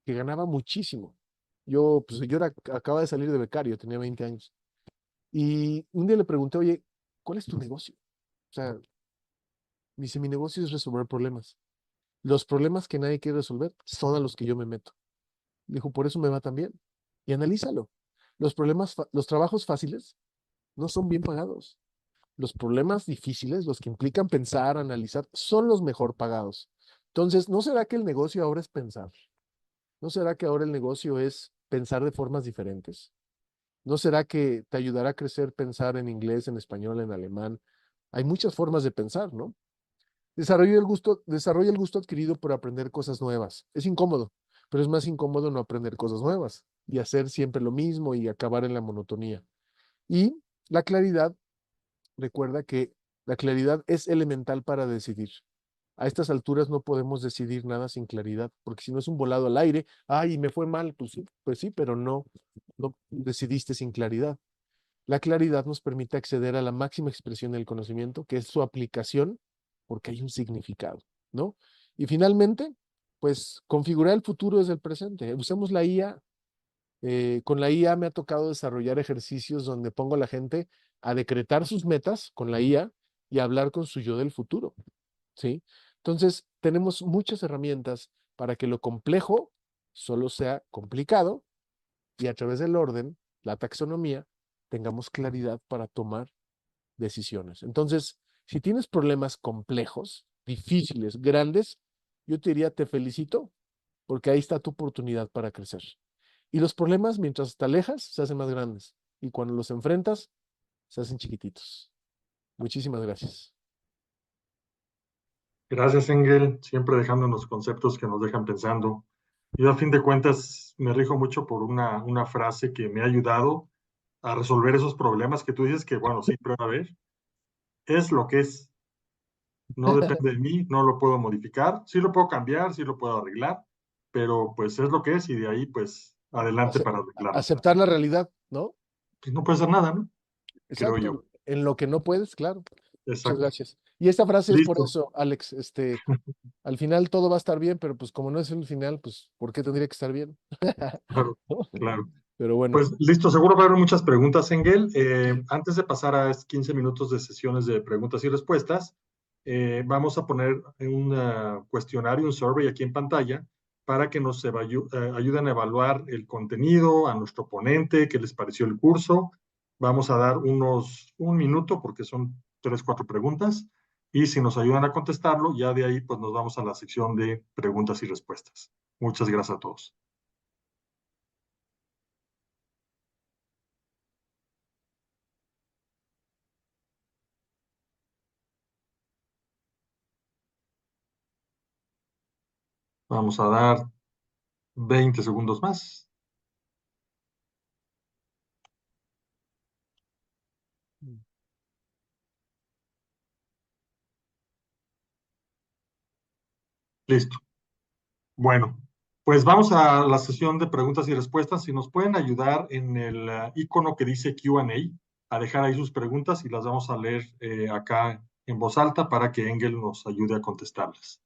que ganaba muchísimo. Acababa de salir de becario, tenía 20 años. Y un día le pregunté, oye, ¿cuál es tu negocio? O sea, me dice, mi negocio es resolver problemas. Los problemas que nadie quiere resolver son a los que yo me meto. Dijo, por eso me va tan bien. Y analízalo. Los trabajos fáciles no son bien pagados. Los problemas difíciles, los que implican pensar, analizar, son los mejor pagados. Entonces, ¿no será que el negocio ahora es pensar? ¿No será que ahora el negocio es pensar de formas diferentes? ¿No será que te ayudará a crecer pensar en inglés, en español, en alemán? Hay muchas formas de pensar, ¿no? Desarrolla el gusto adquirido por aprender cosas nuevas. Es incómodo, pero es más incómodo no aprender cosas nuevas y hacer siempre lo mismo y acabar en la monotonía. Y la claridad, recuerda que la claridad es elemental para decidir. A estas alturas no podemos decidir nada sin claridad, porque si no es un volado al aire, ay, me fue mal, pues sí, pero no decidiste sin claridad. La claridad nos permite acceder a la máxima expresión del conocimiento, que es su aplicación, porque hay un significado, ¿no? Y finalmente, pues configurar el futuro desde el presente. Usemos la IA. Con la IA me ha tocado desarrollar ejercicios donde pongo a la gente a decretar sus metas con la IA y a hablar con su yo del futuro, ¿sí? Entonces, tenemos muchas herramientas para que lo complejo solo sea complicado y a través del orden, la taxonomía, tengamos claridad para tomar decisiones. Entonces, si tienes problemas complejos, difíciles, grandes, yo te diría, te felicito, porque ahí está tu oportunidad para crecer. Y los problemas, mientras te alejas, se hacen más grandes. Y cuando los enfrentas, se hacen chiquititos. Muchísimas gracias. Gracias, Engel, siempre dejándonos conceptos que nos dejan pensando. Yo a fin de cuentas me rijo mucho por una frase que me ha ayudado a resolver esos problemas que tú dices que, bueno, sí, pero a ver, es lo que es, no depende de mí, no lo puedo modificar, sí lo puedo cambiar, sí lo puedo arreglar, pero pues es lo que es y de ahí pues adelante Ace- para arreglarlo. Aceptar la realidad, ¿no? Pues no puede hacer nada, ¿no? Creo Exacto. yo. En lo que no puedes, claro. Muchas Exacto. gracias. Y esta frase es por Listo. eso, Alex. Al final todo va a estar bien, pero pues como no es el final, pues ¿por qué tendría que estar bien? Claro, claro. Pero bueno, Pues listo, seguro va a haber muchas preguntas, Engel. Antes de pasar a 15 minutos de sesiones de preguntas y respuestas, vamos a poner un cuestionario, un survey aquí en pantalla para que nos ayuden a evaluar el contenido, a nuestro ponente, qué les pareció el curso. Vamos a dar un minuto porque son 3, 4 preguntas y si nos ayudan a contestarlo, ya de ahí pues nos vamos a la sección de preguntas y respuestas. Muchas gracias a todos. Vamos a dar 20 segundos más. Listo. Bueno, pues vamos a la sesión de preguntas y respuestas. Si nos pueden ayudar en el icono que dice Q&A, a dejar ahí sus preguntas y las vamos a leer acá en voz alta para que Engel nos ayude a contestarlas.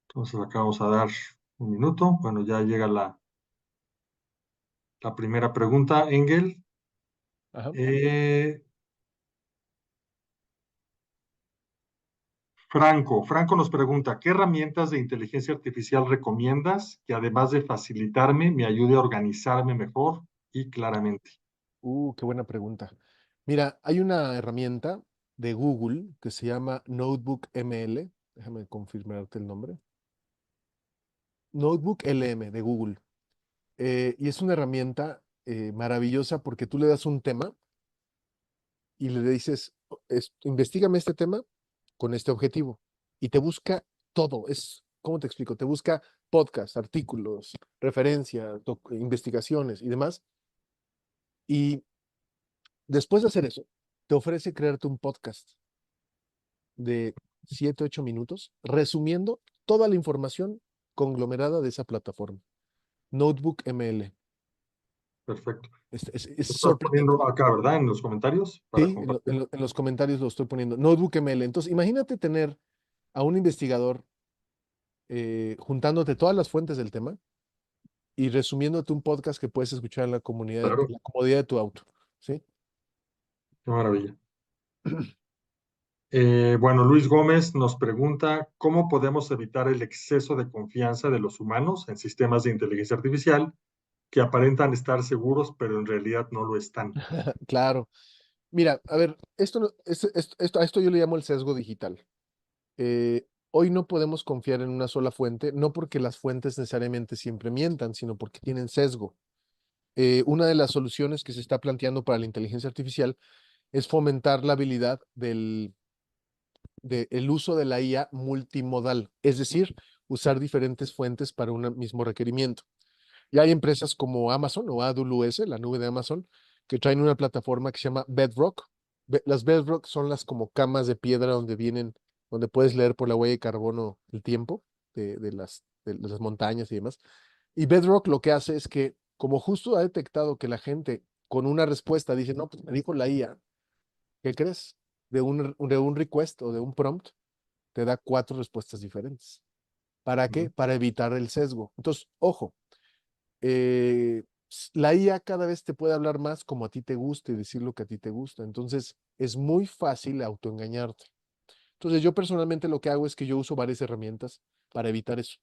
Entonces acá vamos a dar un minuto. Bueno, ya llega la primera pregunta, Engel. ajá. Eh, Franco nos pregunta, ¿qué herramientas de inteligencia artificial recomiendas que además de facilitarme, me ayude a organizarme mejor y claramente? Qué buena pregunta. Mira, hay una herramienta de Google que se llama Notebook ML. Déjame confirmarte el nombre. Notebook LM de Google. Y es una herramienta maravillosa porque tú le das un tema y le dices, investígame este tema con este objetivo. Y te busca todo. ¿Cómo te explico? Te busca podcasts, artículos, referencias, investigaciones y demás. Y después de hacer eso, te ofrece crearte un podcast de 7, 8 minutos, resumiendo toda la información conglomerada de esa plataforma. Notebook ML. Perfecto. Es Lo estás sorprendente. poniendo acá, ¿verdad? En los comentarios para Sí, compartir. en los comentarios lo estoy poniendo. Notebook ML. Entonces, imagínate tener a un investigador juntándote todas las fuentes del tema y resumiéndote un podcast que puedes escuchar en la comunidad, en Claro, la comodidad de tu auto. ¿Sí? qué maravilla. Bueno, Luis Gómez nos pregunta, ¿cómo podemos evitar el exceso de confianza de los humanos en sistemas de inteligencia artificial que aparentan estar seguros, pero en realidad no lo están? Claro. Mira, a ver, a esto yo le llamo el sesgo digital. Hoy no podemos confiar en una sola fuente, no porque las fuentes necesariamente siempre mientan, sino porque tienen sesgo. Una de las soluciones que se está planteando para la inteligencia artificial es fomentar la habilidad el uso de la IA multimodal, es decir, usar diferentes fuentes para un mismo requerimiento. Ya hay empresas como Amazon o AWS, la nube de Amazon, que traen una plataforma que se llama Bedrock. Las Bedrock son las como camas de piedra donde puedes leer por la huella de carbono el tiempo de las montañas y demás. Y Bedrock lo que hace es que, como justo ha detectado que la gente con una respuesta dice, no, pues me dijo la IA, ¿qué crees? De un request o de un prompt, te da 4 respuestas diferentes. ¿Para qué? Para evitar el sesgo. Entonces, ojo, la IA cada vez te puede hablar más como a ti te gusta y decir lo que a ti te gusta. Entonces, es muy fácil autoengañarte. Entonces, yo personalmente lo que hago es que yo uso varias herramientas para evitar eso.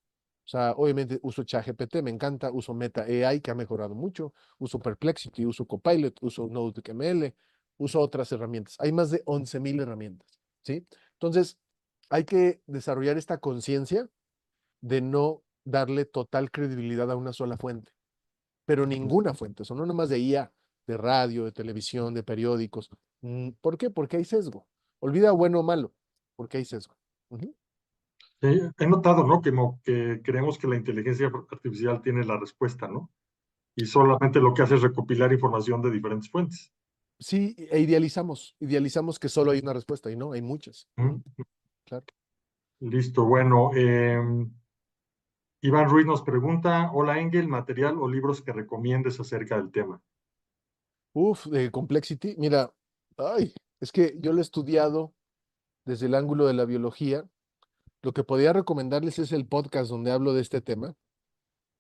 O sea, obviamente uso ChatGPT, me encanta, uso Meta AI, que ha mejorado mucho, uso Perplexity, uso Copilot, uso NodeML, uso otras herramientas. Hay más de 11,000 herramientas, ¿sí? Entonces, hay que desarrollar esta conciencia de no darle total credibilidad a una sola fuente, pero ninguna fuente, eso no nomás de IA, de radio, de televisión, de periódicos. ¿Por qué? Porque hay sesgo. Olvida bueno o malo, porque hay sesgo. Ujú. He notado, ¿no? Que creemos que la inteligencia artificial tiene la respuesta, ¿no? Y solamente lo que hace es recopilar información de diferentes fuentes. Sí, idealizamos que solo hay una respuesta y no, hay muchas. ¿Mm? Claro. Listo, bueno. Iván Ruiz nos pregunta, hola Engel, material o libros que recomiendes acerca del tema. Uf, de Complexity, mira, ay, es que yo lo he estudiado desde el ángulo de la biología. Lo que podría recomendarles es el podcast donde hablo de este tema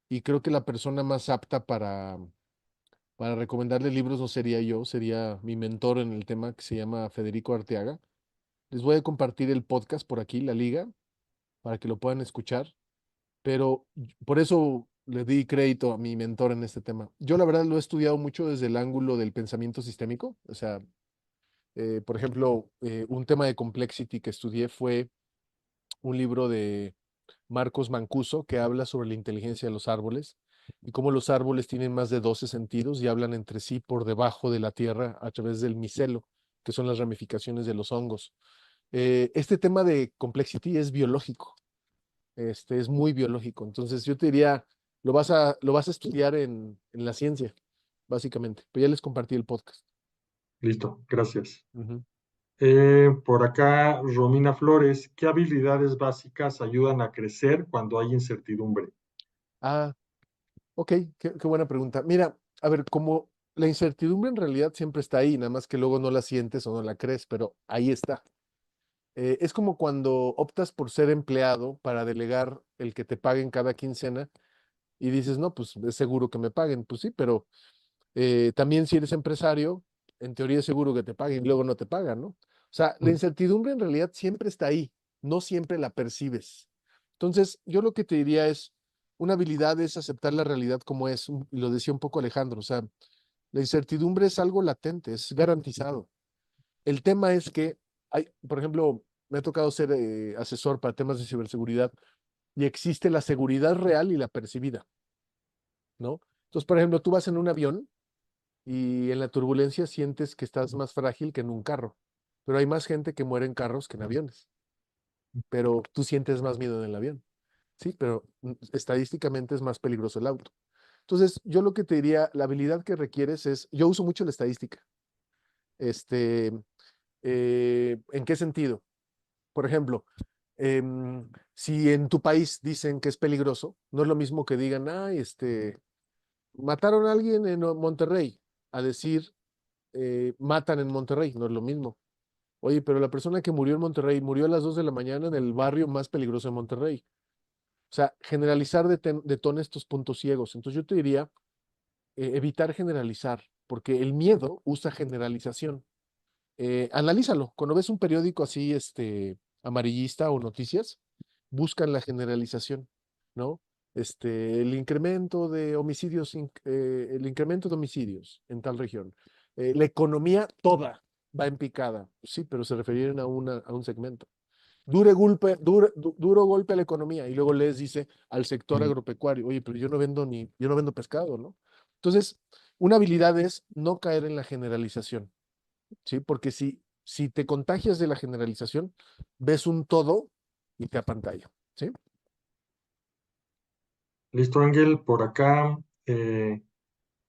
y creo que la persona más apta para recomendarle libros no sería yo, sería mi mentor en el tema que se llama Federico Arteaga. Les voy a compartir el podcast por aquí, la liga, para que lo puedan escuchar, pero por eso le di crédito a mi mentor en este tema. Yo la verdad lo he estudiado mucho desde el ángulo del pensamiento sistémico, o sea, por ejemplo, un tema de complexity que estudié fue un libro de Marcos Mancuso que habla sobre la inteligencia de los árboles y cómo los árboles tienen más de 12 sentidos y hablan entre sí por debajo de la tierra a través del micelo, que son las ramificaciones de los hongos. Este tema de complexity es biológico, es muy biológico. Entonces yo te diría, lo vas a estudiar en la ciencia, básicamente. Pero ya les compartí el podcast. Listo, gracias. Ujú. Por acá, Romina Flores, ¿qué habilidades básicas ayudan a crecer cuando hay incertidumbre? Ah, ok, qué buena pregunta. Mira, a ver, como la incertidumbre en realidad siempre está ahí, nada más que luego no la sientes o no la crees, pero ahí está. Es como cuando optas por ser empleado para delegar el que te paguen cada quincena y dices, no, pues es seguro que me paguen. Pues sí, pero también si eres empresario, en teoría es seguro que te paguen y luego no te pagan, ¿no? O sea, la incertidumbre en realidad siempre está ahí. no siempre la percibes. Entonces, yo lo que te diría es, una habilidad es aceptar la realidad como es, y lo decía un poco Alejandro, o sea, la incertidumbre es algo latente, es garantizado. El tema es que hay, por ejemplo, me ha tocado ser asesor para temas de ciberseguridad y existe la seguridad real y la percibida, ¿no? Entonces, por ejemplo, tú vas en un avión y en la turbulencia sientes que estás más frágil que en un carro, pero hay más gente que muere en carros que en aviones, pero tú sientes más miedo en el avión, ¿sí? Pero estadísticamente es más peligroso el auto. Entonces, yo lo que te diría, la habilidad que requieres es, yo uso mucho la estadística. Este, ¿En qué sentido? Por ejemplo, si en tu país dicen que es peligroso, no es lo mismo que digan, ay, mataron a alguien en Monterrey, a decir, matan en Monterrey, no es lo mismo. Oye, pero la persona que murió en Monterrey murió a las 2 de la mañana en el barrio más peligroso de Monterrey. O sea, generalizar detona estos puntos ciegos. Entonces yo te diría, evitar generalizar, porque el miedo usa generalización. Analízalo. Cuando ves un periódico así, amarillista o noticias, buscan la generalización, ¿no? El incremento de homicidios, el incremento de homicidios en tal región. La economía toda va en picada, sí, pero se refieren a un segmento. Duro golpe a la economía y luego les dice al sector agropecuario, oye, pero yo no vendo pescado, ¿no? Entonces, una habilidad es no caer en la generalización. ¿Sí? Porque si te contagias de la generalización, ves un todo y te apantalla, ¿sí? Listo, Ángel. Por acá,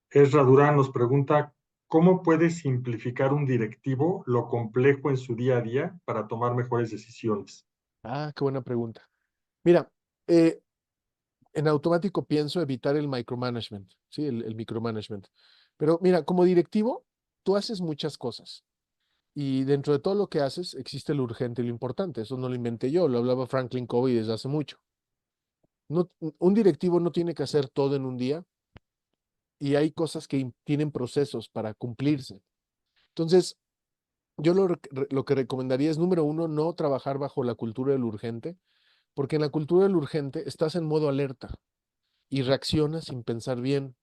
Esra Durán nos pregunta, ¿cómo puede simplificar un directivo lo complejo en su día a día para tomar mejores decisiones? Ah, qué buena pregunta. Mira, eh, en automático pienso evitar el micromanagement, ¿sí? El micromanagement. Pero mira, como directivo, tú haces muchas cosas. Y dentro de todo lo que haces, existe lo urgente y lo importante. Eso no lo inventé yo, lo hablaba Franklin Covey desde hace mucho. No, un directivo no tiene que hacer todo en un día y hay cosas que tienen procesos para cumplirse. Entonces, yo lo que recomendaría es, número uno, no trabajar bajo la cultura del urgente, porque en la cultura del urgente estás en modo alerta y reaccionas sin pensar bien.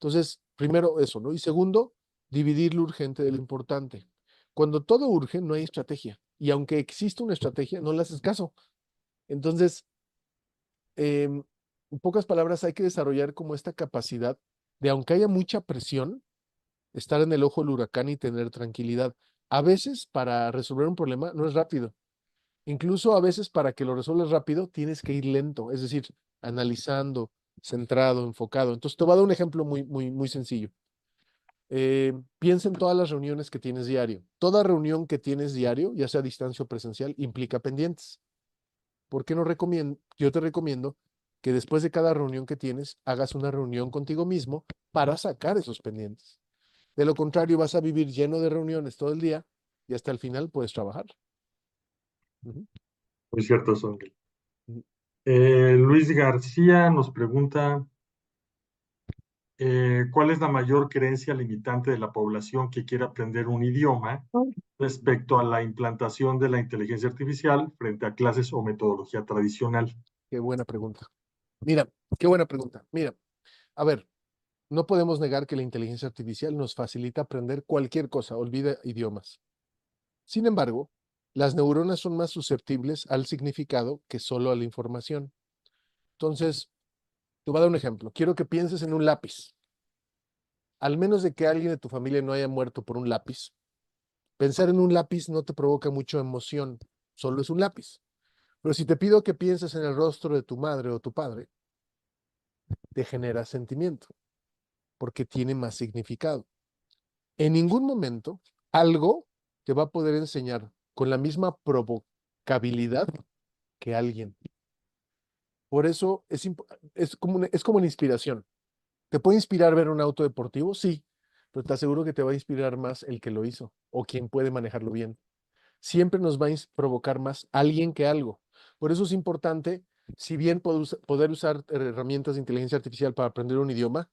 Entonces, primero eso, ¿no? Y segundo, dividir lo urgente de lo importante. Cuando todo urge, no hay estrategia. Y aunque existe una estrategia, no le haces caso. Entonces, en pocas palabras, hay que desarrollar como esta capacidad de, aunque haya mucha presión, estar en el ojo del huracán y tener tranquilidad. A veces, para resolver un problema, no es rápido. Incluso a veces, para que lo resuelvas rápido, tienes que ir lento, es decir, analizando, centrado, enfocado. Entonces, te voy a dar un ejemplo muy, muy, muy sencillo. Piensa en todas las reuniones que tienes diario. Toda reunión que tienes diario, ya sea a distancia o presencial, implica pendientes. ¿Por qué no recomiendo? Yo te recomiendo que después de cada reunión que tienes, hagas una reunión contigo mismo para sacar esos pendientes. De lo contrario, vas a vivir lleno de reuniones todo el día y hasta el final puedes trabajar. Ujú, Muy cierto eso, Ángel. ujú. Luis García nos pregunta, ¿cuál es la mayor creencia limitante de la población que quiere aprender un idioma respecto a la implantación de la inteligencia artificial frente a clases o metodología tradicional? Qué buena pregunta. Mira, qué buena pregunta. Mira, a ver, no podemos negar que la inteligencia artificial nos facilita aprender cualquier cosa, olvida idiomas. Sin embargo, las neuronas son más susceptibles al significado que solo a la información. Entonces, te voy a dar un ejemplo. Quiero que pienses en un lápiz. Al menos de que alguien de tu familia no haya muerto por un lápiz, pensar en un lápiz no te provoca mucha emoción, solo es un lápiz. Pero si te pido que pienses en el rostro de tu madre o tu padre, te genera sentimiento, porque tiene más significado. En ningún momento algo te va a poder enseñar con la misma provocabilidad que alguien. Por eso es como la inspiración. ¿Te puede inspirar ver un auto deportivo? Sí, pero te aseguro que te va a inspirar más el que lo hizo o quien puede manejarlo bien. Siempre nos va a provocar más alguien que algo. Por eso es importante, si bien poder usar herramientas de inteligencia artificial para aprender un idioma,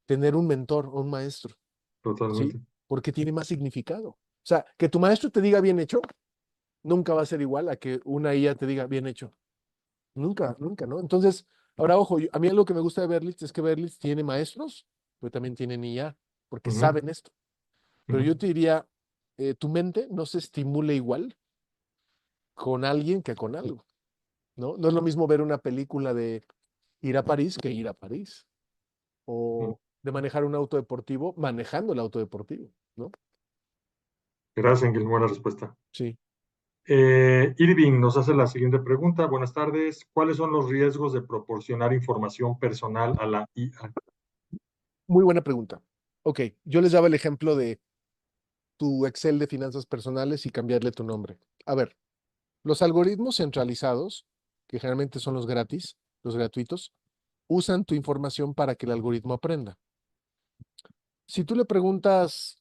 tener un mentor o un maestro, ¿sí? Totalmente. Porque tiene más significado. O sea, que tu maestro te diga bien hecho, nunca va a ser igual a que una IA te diga bien hecho. Nunca, nunca, ¿no? Entonces, ahora ojo, a mí lo que me gusta de Berlitz es que Berlitz tiene maestros, pero también tienen IA, porque Ujú, saben esto. Pero ujú, yo te diría, tu mente no se estimula igual con alguien que con algo, ¿no? No es lo mismo ver una película de ir a París que ir a París, ujú. o de manejar un auto deportivo manejando el auto deportivo, ¿no? Gracias, Engel, buena respuesta. Sí. Irving nos hace la siguiente pregunta. Buenas tardes. ¿Cuáles son los riesgos de proporcionar información personal a la IA? Muy buena pregunta. Ok, yo les daba el ejemplo de tu Excel de finanzas personales y cambiarle tu nombre. A ver, los algoritmos centralizados, que generalmente son los gratis, los gratuitos, usan tu información para que el algoritmo aprenda. Si tú le preguntas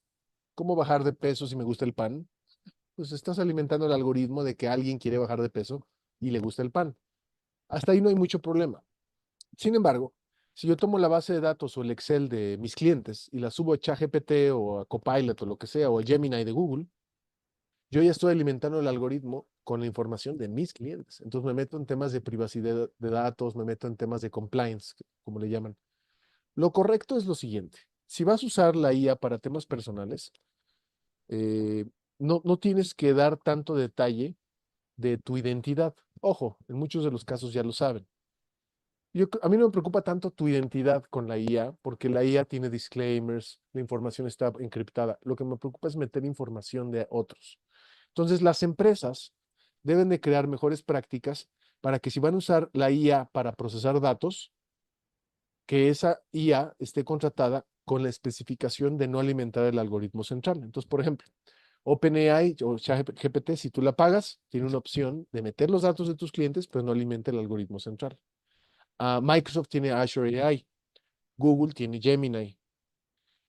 cómo bajar de peso si me gusta el pan, pues estás alimentando el algoritmo de que alguien quiere bajar de peso y le gusta el pan. Hasta ahí no hay mucho problema. Sin embargo, si yo tomo la base de datos o el Excel de mis clientes y la subo a ChatGPT o a Copilot o lo que sea, o a Gemini de Google, yo ya estoy alimentando el algoritmo con la información de mis clientes. Entonces me meto en temas de privacidad de datos, me meto en temas de compliance, como le llaman. Lo correcto es lo siguiente. Si vas a usar la IA para temas personales, eh, no tienes que dar tanto detalle de tu identidad. Ojo, en muchos de los casos ya lo saben. A mí no me preocupa tanto tu identidad con la IA, porque la IA tiene disclaimers, la información está encriptada. Lo que me preocupa es meter información de otros. Entonces, las empresas deben de crear mejores prácticas para que si van a usar la IA para procesar datos, que esa IA esté contratada con la especificación de no alimentar el algoritmo central. Entonces, por ejemplo, OpenAI o ChatGPT, si tú la pagas, tiene una opción de meter los datos de tus clientes, pero no alimenta el algoritmo central. Microsoft tiene Azure AI, Google tiene Gemini.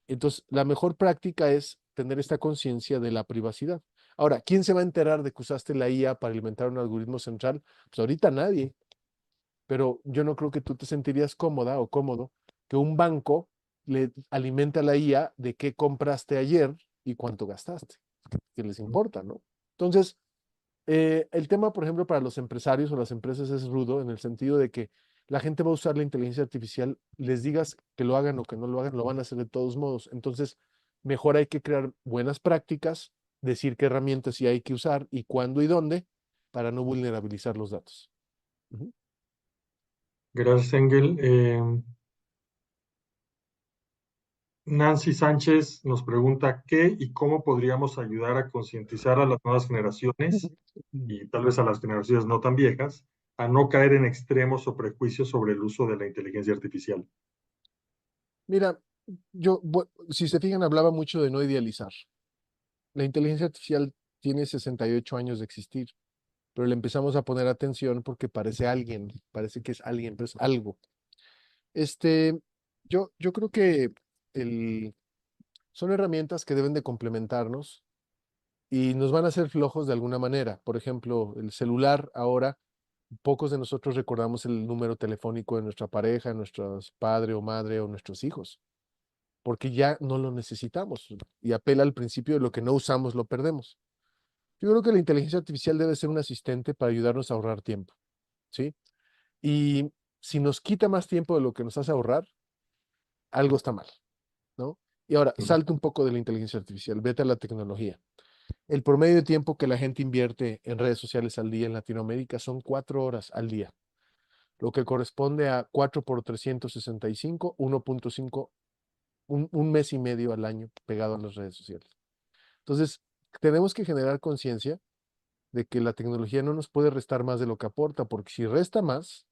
Entonces, la mejor práctica es tener esta conciencia de la privacidad. Ahora, ¿quién se va a enterar de que usaste la IA para alimentar un algoritmo central? Pues ahorita nadie, pero yo no creo que tú te sentirías cómoda o cómodo que un banco le alimente a la IA de qué compraste ayer y cuánto gastaste, que les importa, ¿no? Entonces, el tema, por ejemplo, para los empresarios o las empresas es rudo en el sentido de que la gente va a usar la inteligencia artificial, les digas que lo hagan o que no lo hagan, lo van a hacer de todos modos. Entonces, mejor hay que crear buenas prácticas, decir qué herramientas sí hay que usar y cuándo y dónde para no vulnerabilizar los datos. Ujú. Gracias, Engel. Nancy Sánchez nos pregunta qué y cómo podríamos ayudar a concientizar a las nuevas generaciones y tal vez a las generaciones no tan viejas a no caer en extremos o prejuicios sobre el uso de la inteligencia artificial. Mira, si se fijan, hablaba mucho de no idealizar. La inteligencia artificial tiene 68 años de existir, pero le empezamos a poner atención porque parece alguien, parece que es alguien, pero es algo. Este, yo creo que el, son herramientas que deben de complementarnos y nos van a hacer flojos de alguna manera. Por ejemplo, el celular ahora, pocos de nosotros recordamos el número telefónico de nuestra pareja, nuestros padre o madre o nuestros hijos, porque ya no lo necesitamos y apela al principio de lo que no usamos lo perdemos. Yo creo que la inteligencia artificial debe ser un asistente para ayudarnos a ahorrar tiempo, ¿sí? Y si nos quita más tiempo de lo que nos hace ahorrar, algo está mal, ¿no? Y ahora, salta un poco de la inteligencia artificial, vete a la tecnología. El promedio de tiempo que la gente invierte en redes sociales al día en Latinoamérica son 4 horas al día, lo que corresponde a 4 por 365, 1.5, un mes y medio al año pegado a las redes sociales. Entonces, tenemos que generar conciencia de que la tecnología no nos puede restar más de lo que aporta, porque si resta más,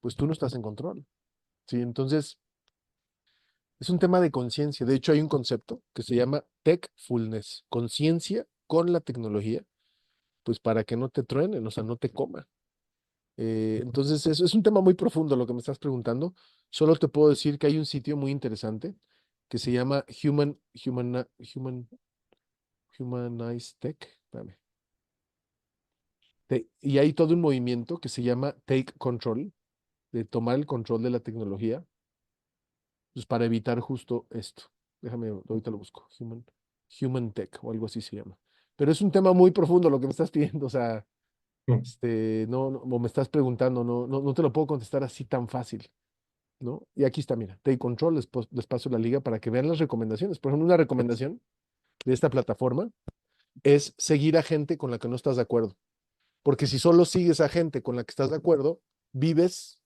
pues tú no estás en control, ¿sí? Entonces, es un tema de conciencia. De hecho, hay un concepto que se llama techfulness, conciencia con la tecnología, pues para que no te truenen, o sea, no te coma. Entonces, es un tema muy profundo lo que me estás preguntando. Solo te puedo decir que hay un sitio muy interesante que se llama Humanize Tech. Espérame. Y hay todo un movimiento que se llama Take Control, de tomar el control de la tecnología, pues para evitar justo esto. Déjame, ahorita lo busco. Human Tech o algo así se llama. pero es un tema muy profundo lo que me estás pidiendo, o sea, Mm, o me estás preguntando, no te lo puedo contestar así tan fácil, ¿no? Y aquí está, mira, Take Control, les paso la liga para que vean las recomendaciones. Por ejemplo, una recomendación de esta plataforma es seguir a gente con la que no estás de acuerdo. Porque si solo sigues a gente con la que estás de acuerdo, vives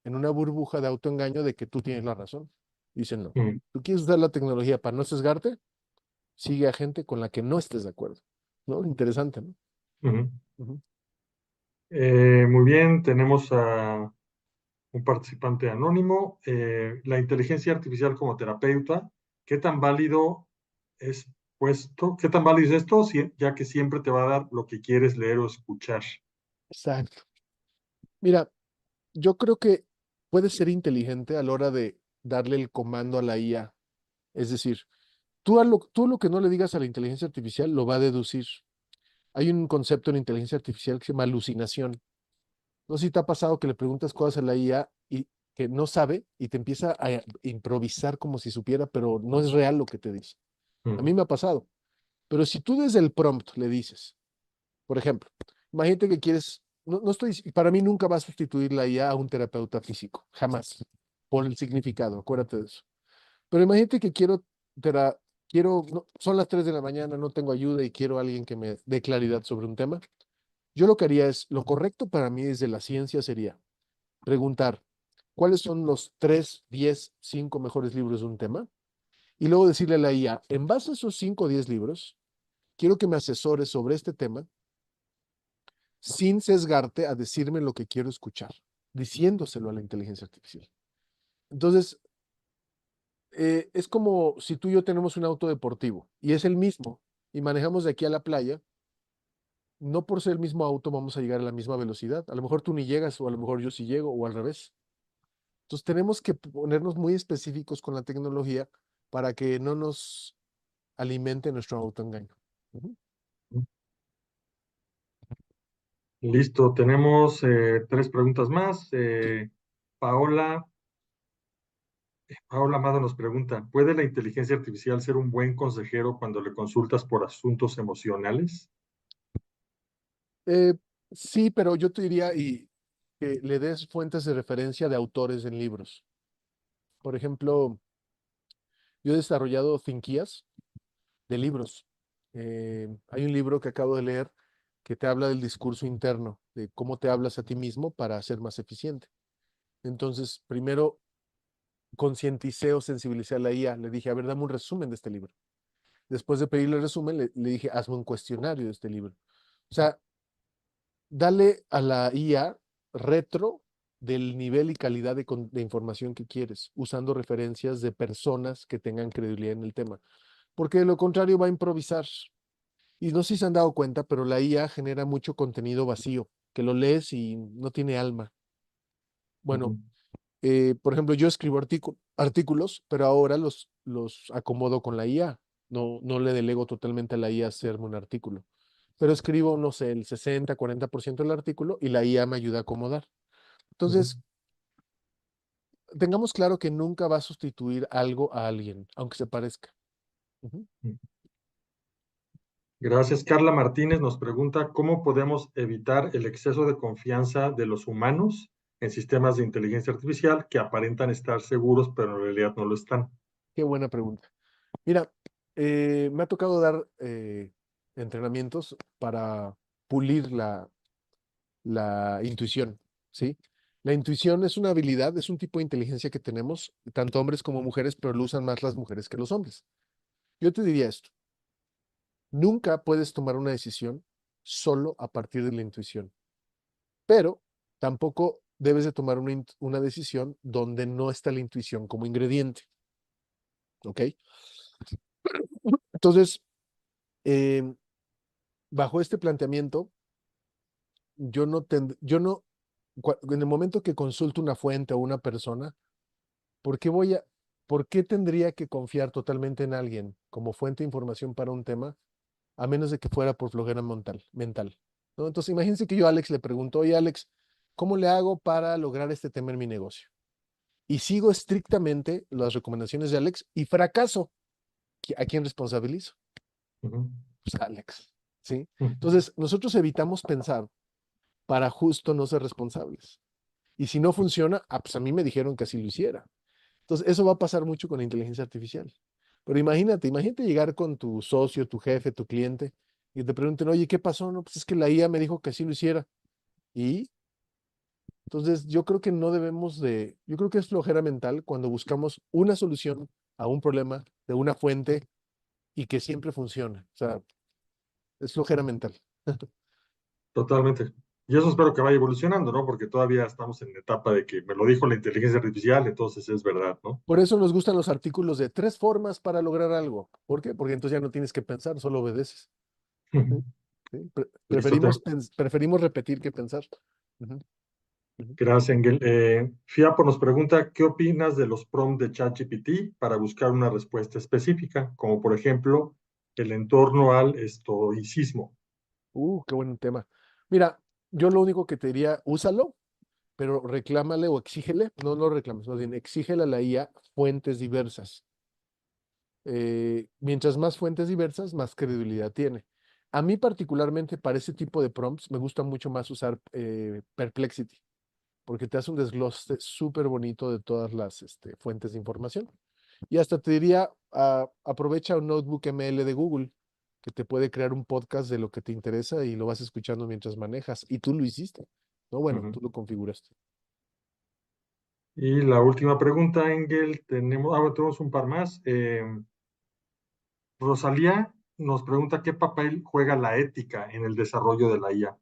en una burbuja de autoengaño de que tú tienes la razón. Dicen, no. mm, ¿Tú quieres usar la tecnología para no sesgarte? Sigue a gente con la que no estés de acuerdo. ¿No? Interesante, ¿no? ujú. Ujú. Muy bien, tenemos a un participante anónimo. La inteligencia artificial como terapeuta, ¿qué tan válido es qué tan válido es esto, ya que siempre te va a dar lo que quieres leer o escuchar? Exacto. Mira, yo creo que puedes ser inteligente a la hora de darle el comando a la IA. Es decir, tú lo que no le digas a la inteligencia artificial lo va a deducir. Hay un concepto en inteligencia artificial que se llama alucinación. No sé si te ha pasado que le preguntas cosas a la IA y que no sabe y te empieza a improvisar como si supiera, pero no es real lo que te dice. A Mm, mí me ha pasado. Pero si tú desde el prompt le dices, por ejemplo, imagínate que quieres, no estoy, para mí nunca va a sustituir la IA a un terapeuta físico, jamás, por el significado, acuérdate de eso. Pero imagínate que son las 3 de la mañana, no tengo ayuda y quiero a alguien que me dé claridad sobre un tema. Yo lo que haría es, lo correcto para mí desde la ciencia sería preguntar cuáles son los 3, 10, 5 mejores libros de un tema y luego decirle a la IA, en base a esos 5 o 10 libros, quiero que me asesores sobre este tema sin sesgarte a decirme lo que quiero escuchar, diciéndoselo a la inteligencia artificial. Entonces, es como si tú y yo tenemos un auto deportivo y es el mismo y manejamos de aquí a la playa, no por ser el mismo auto vamos a llegar a la misma velocidad. A lo mejor tú ni llegas o a lo mejor yo sí llego o al revés. Entonces tenemos que ponernos muy específicos con la tecnología para que no nos alimente nuestro autoengaño. Ujú. mm. Listo, tenemos tres preguntas más. Sí. Paola, Paola Amado nos pregunta, ¿puede la inteligencia artificial ser un buen consejero cuando le consultas por asuntos emocionales? Eh, sí, pero yo te diría que le des fuentes de referencia de autores en libros. Por ejemplo, yo he desarrollado Thinkias de libros. Hay un libro que acabo de leer que te habla del discurso interno, de cómo te hablas a ti mismo para ser más eficiente. Entonces, primero concienticé o sensibilicé a la IA. Le dije, a ver, dame un resumen de este libro. Después de pedirle el resumen, le dije, hazme un cuestionario de este libro. O sea, dale a la IA retro del nivel y calidad de información que quieres, usando referencias de personas que tengan credibilidad en el tema. Porque de lo contrario va a improvisar. Y no sé si se han dado cuenta, pero la IA genera mucho contenido vacío, que lo lees y no tiene alma. Bueno, Ujú, por ejemplo, yo escribo artículos, pero ahora los acomodo con la IA. No le delego totalmente a la IA hacerme un artículo. Pero escribo, no sé, el 60, 40% del artículo y la IA me ayuda a acomodar. ujú, Entonces, tengamos claro que nunca va a sustituir algo a alguien, aunque se parezca. Ujú. ujú. Gracias. Carla Martínez nos pregunta, ¿cómo podemos evitar el exceso de confianza de los humanos en sistemas de inteligencia artificial que aparentan estar seguros, pero en realidad no lo están? Qué buena pregunta. Mira, me ha tocado dar entrenamientos para pulir la intuición, ¿sí? La intuición es una habilidad, es un tipo de inteligencia que tenemos, tanto hombres como mujeres, pero lo usan más las mujeres que los hombres. Yo te diría esto, nunca puedes tomar una decisión solo a partir de la intuición, pero tampoco debes de tomar una decisión donde no está la intuición como ingrediente, ¿ok? Entonces, em, bajo este planteamiento, en el momento que consulto una fuente o una persona, ¿por qué por qué tendría que confiar totalmente en alguien como fuente de información para un tema, a menos de que fuera por flojera mental, ¿no? Entonces, imagínense que yo a Alex le pregunto, oye, Alex, ¿cómo le hago para lograr este tema en mi negocio? Y sigo estrictamente las recomendaciones de Alex y fracaso. ¿A quién responsabilizo? Ujú. Pues a Alex. ¿sí? Ujú. Entonces, nosotros evitamos pensar para justo no ser responsables. Y si no funciona, pues a mí me dijeron que así lo hiciera. Entonces, eso va a pasar mucho con la inteligencia artificial. Pero imagínate llegar con tu socio, tu jefe, tu cliente, y te pregunten, oye, ¿qué pasó? No, pues es que la IA me dijo que así lo hiciera. Y entonces yo creo que no debemos de, yo creo que es flojera mental cuando buscamos una solución a un problema de una fuente y que siempre funciona. O sea, es flojera mental. Totalmente. Y eso espero que vaya evolucionando, ¿no? Porque todavía estamos en la etapa de que me lo dijo la inteligencia artificial, entonces es verdad, ¿no? Por eso nos gustan los artículos de 3 formas para lograr algo. ¿Por qué? Porque entonces ya no tienes que pensar, solo obedeces. ¿Sí? ¿Sí? Listo, Preferimos repetir que pensar. Ujú, ujú. gracias, Engel. Fiapo nos pregunta, ¿qué opinas de los prompts de ChatGPT para buscar una respuesta específica? Como por ejemplo, el entorno al estoicismo. Qué buen tema. Mira, yo lo único que te diría, úsalo, pero reclámale o exígele, no lo reclames, más bien exígele a la IA fuentes diversas. Mientras más fuentes diversas, más credibilidad tiene. A mí particularmente para ese tipo de prompts me gusta mucho más usar Perplexity, porque te hace un desglose súper bonito de todas las fuentes de información. Y hasta te diría, aprovecha un Notebook ML de Google, que te puede crear un podcast de lo que te interesa y lo vas escuchando mientras manejas. Y tú lo hiciste, ¿no? Bueno, Ujú. tú lo configuraste. Y la última pregunta, Engel, bueno, tenemos un par más. Rosalía nos pregunta qué papel juega la ética en el desarrollo de la IA.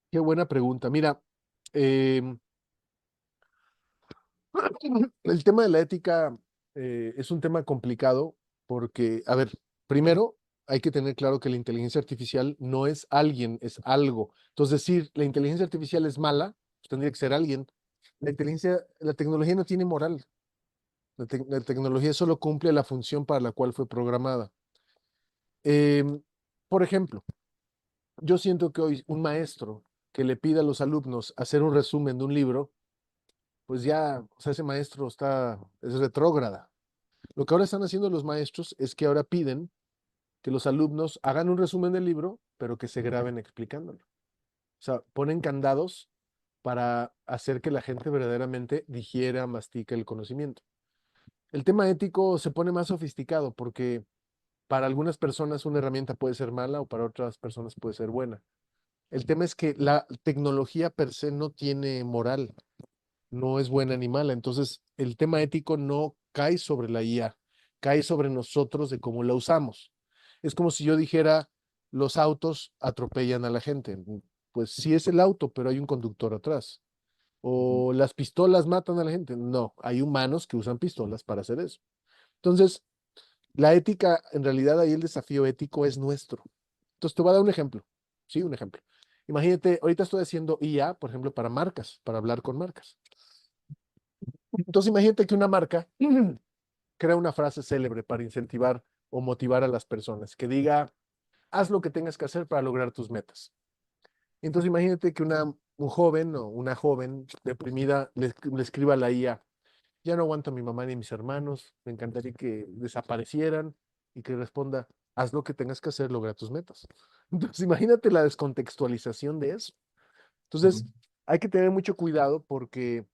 Qué buena pregunta. Mira, em, el tema de la ética es un tema complicado porque, a ver, primero hay que tener claro que la inteligencia artificial no es alguien, es algo. Entonces, decir la inteligencia artificial es mala, pues tendría que ser alguien. La tecnología no tiene moral. La tecnología solo cumple la función para la cual fue programada. Em, por ejemplo, yo siento que hoy un maestro que le pida a los alumnos hacer un resumen de un libro, pues ya, o sea, ese maestro es retrógrada. Lo que ahora están haciendo los maestros es que ahora piden que los alumnos hagan un resumen del libro, pero que se graben explicándolo. O sea, ponen candados para hacer que la gente verdaderamente digiera, mastique el conocimiento. El tema ético se pone más sofisticado porque para algunas personas una herramienta puede ser mala o para otras personas puede ser buena. El tema es que la tecnología per se no tiene moral, no es buena ni mala. Entonces, el tema ético no cae sobre la IA, cae sobre nosotros de cómo la usamos. Es como si yo dijera, los autos atropellan a la gente. Pues sí es el auto, pero hay un conductor atrás. Ujú. O las pistolas matan a la gente. No, hay humanos que usan pistolas para hacer eso. Entonces, la ética, en realidad ahí el desafío ético es nuestro. Entonces, te voy a dar un ejemplo. Sí, un ejemplo. Imagínate, ahorita estoy haciendo IA, por ejemplo, para marcas, para hablar con marcas. Entonces, imagínate que una marca crea una frase célebre para incentivar o motivar a las personas, que diga, haz lo que tengas que hacer para lograr tus metas. Entonces, imagínate que un joven o una joven deprimida le escriba a la IA, ya no aguanto a mi mamá ni a mis hermanos, me encantaría que desaparecieran y que responda, haz lo que tengas que hacer, logra tus metas. Entonces, imagínate la descontextualización de eso. Ujú. Entonces, hay que tener mucho cuidado porque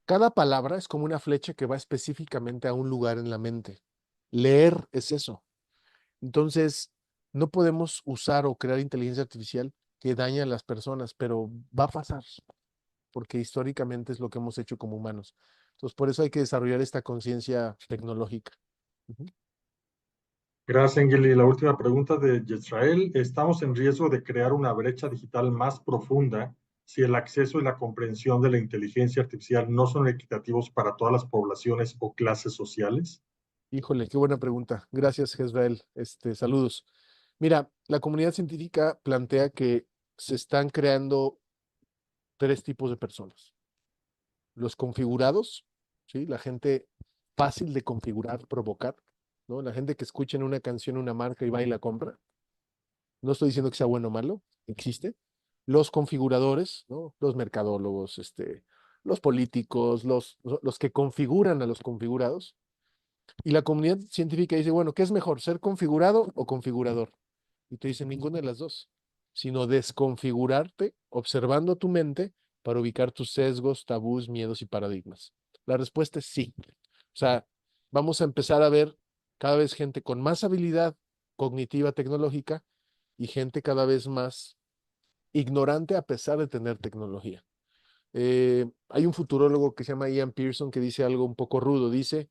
cada palabra es como una flecha que va específicamente a un lugar en la mente. Leer es eso. Entonces, no podemos usar o crear inteligencia artificial que daña a las personas, pero va a pasar, porque históricamente es lo que hemos hecho como humanos. Entonces, por eso hay que desarrollar esta conciencia tecnológica. Ujú. Gracias, Engel. Y la última pregunta de Yisrael. ¿Estamos en riesgo de crear una brecha digital más profunda si el acceso y la comprensión de la inteligencia artificial no son equitativos para todas las poblaciones o clases sociales? Híjole, qué buena pregunta. Gracias, Jezreel. Saludos. Mira, la comunidad científica plantea que se están creando 3 tipos de personas. Los configurados, ¿sí? La gente fácil de configurar, provocar, ¿no? La gente que escucha en una canción una marca y va y la compra. No estoy diciendo que sea bueno o malo, existe. Los configuradores, ¿no? Los mercadólogos, los políticos, los que configuran a los configurados. Y la comunidad científica dice, bueno, ¿qué es mejor, ser configurado o configurador? Y te dicen ninguna de las dos, sino desconfigurarte observando tu mente para ubicar tus sesgos, tabús, miedos y paradigmas. La respuesta es sí. O sea, vamos a empezar a ver cada vez gente con más habilidad cognitiva tecnológica y gente cada vez más ignorante a pesar de tener tecnología. Hay un futurólogo que se llama Ian Pearson que dice algo un poco rudo. Dice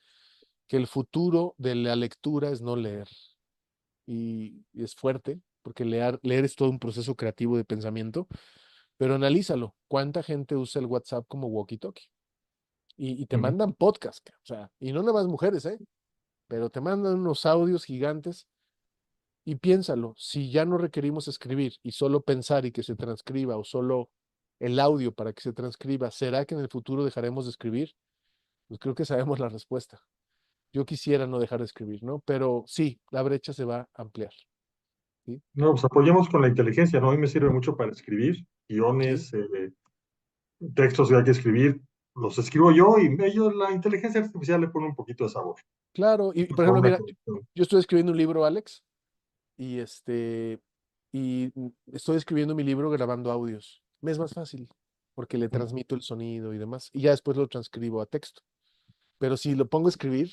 que el futuro de la lectura es no leer. Y es fuerte, porque leer es todo un proceso creativo de pensamiento, pero analízalo. ¿Cuánta gente usa el WhatsApp como walkie-talkie? Y te Ujú. mandan podcast, o sea, y no nada más mujeres, ¿eh? Pero te mandan unos audios gigantes y piénsalo, si ya no requerimos escribir y solo pensar y que se transcriba o solo el audio para que se transcriba, ¿será que en el futuro dejaremos de escribir? Pues creo que sabemos la respuesta. Yo quisiera no dejar de escribir, ¿no? Pero sí, la brecha se va a ampliar. ¿Sí? No, pues apoyemos con la inteligencia, ¿no? A mí me sirve mucho para escribir Sí, guiones, textos que hay que escribir, los escribo yo y ellos, la inteligencia artificial le pone un poquito de sabor, claro. Y por con ejemplo, una mira, corrección. yo estoy escribiendo un libro, Alex, y estoy escribiendo mi libro grabando audios. Me es más fácil, porque le transmito el sonido y demás, y ya después lo transcribo a texto. Pero si lo pongo a escribir,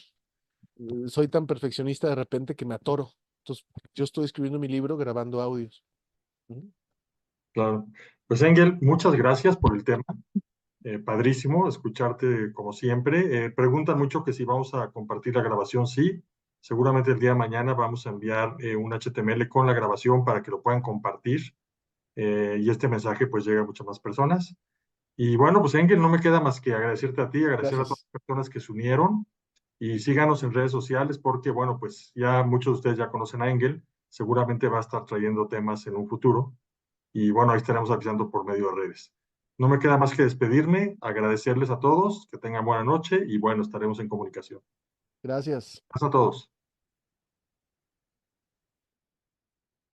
soy tan perfeccionista de repente que me atoro. Entonces, yo estoy escribiendo mi libro grabando audios. Ujú. Claro. Pues Engel, muchas gracias por el tema. Padrísimo escucharte como siempre. Preguntan mucho que si vamos a compartir la grabación. Sí, seguramente el día de mañana vamos a enviar un HTML con la grabación para que lo puedan compartir y este mensaje pues llegue a muchas más personas. Y bueno, pues Engel, no me queda más que agradecerte a ti, agradecer a todas Gracias. las personas que se unieron y síganos en redes sociales porque bueno, pues ya muchos de ustedes ya conocen a Engel, seguramente va a estar trayendo temas en un futuro y bueno, ahí estaremos avisando por medio de redes. No me queda más que despedirme, agradecerles a todos, que tengan buena noche y bueno, estaremos en comunicación. Gracias. Gracias a todos.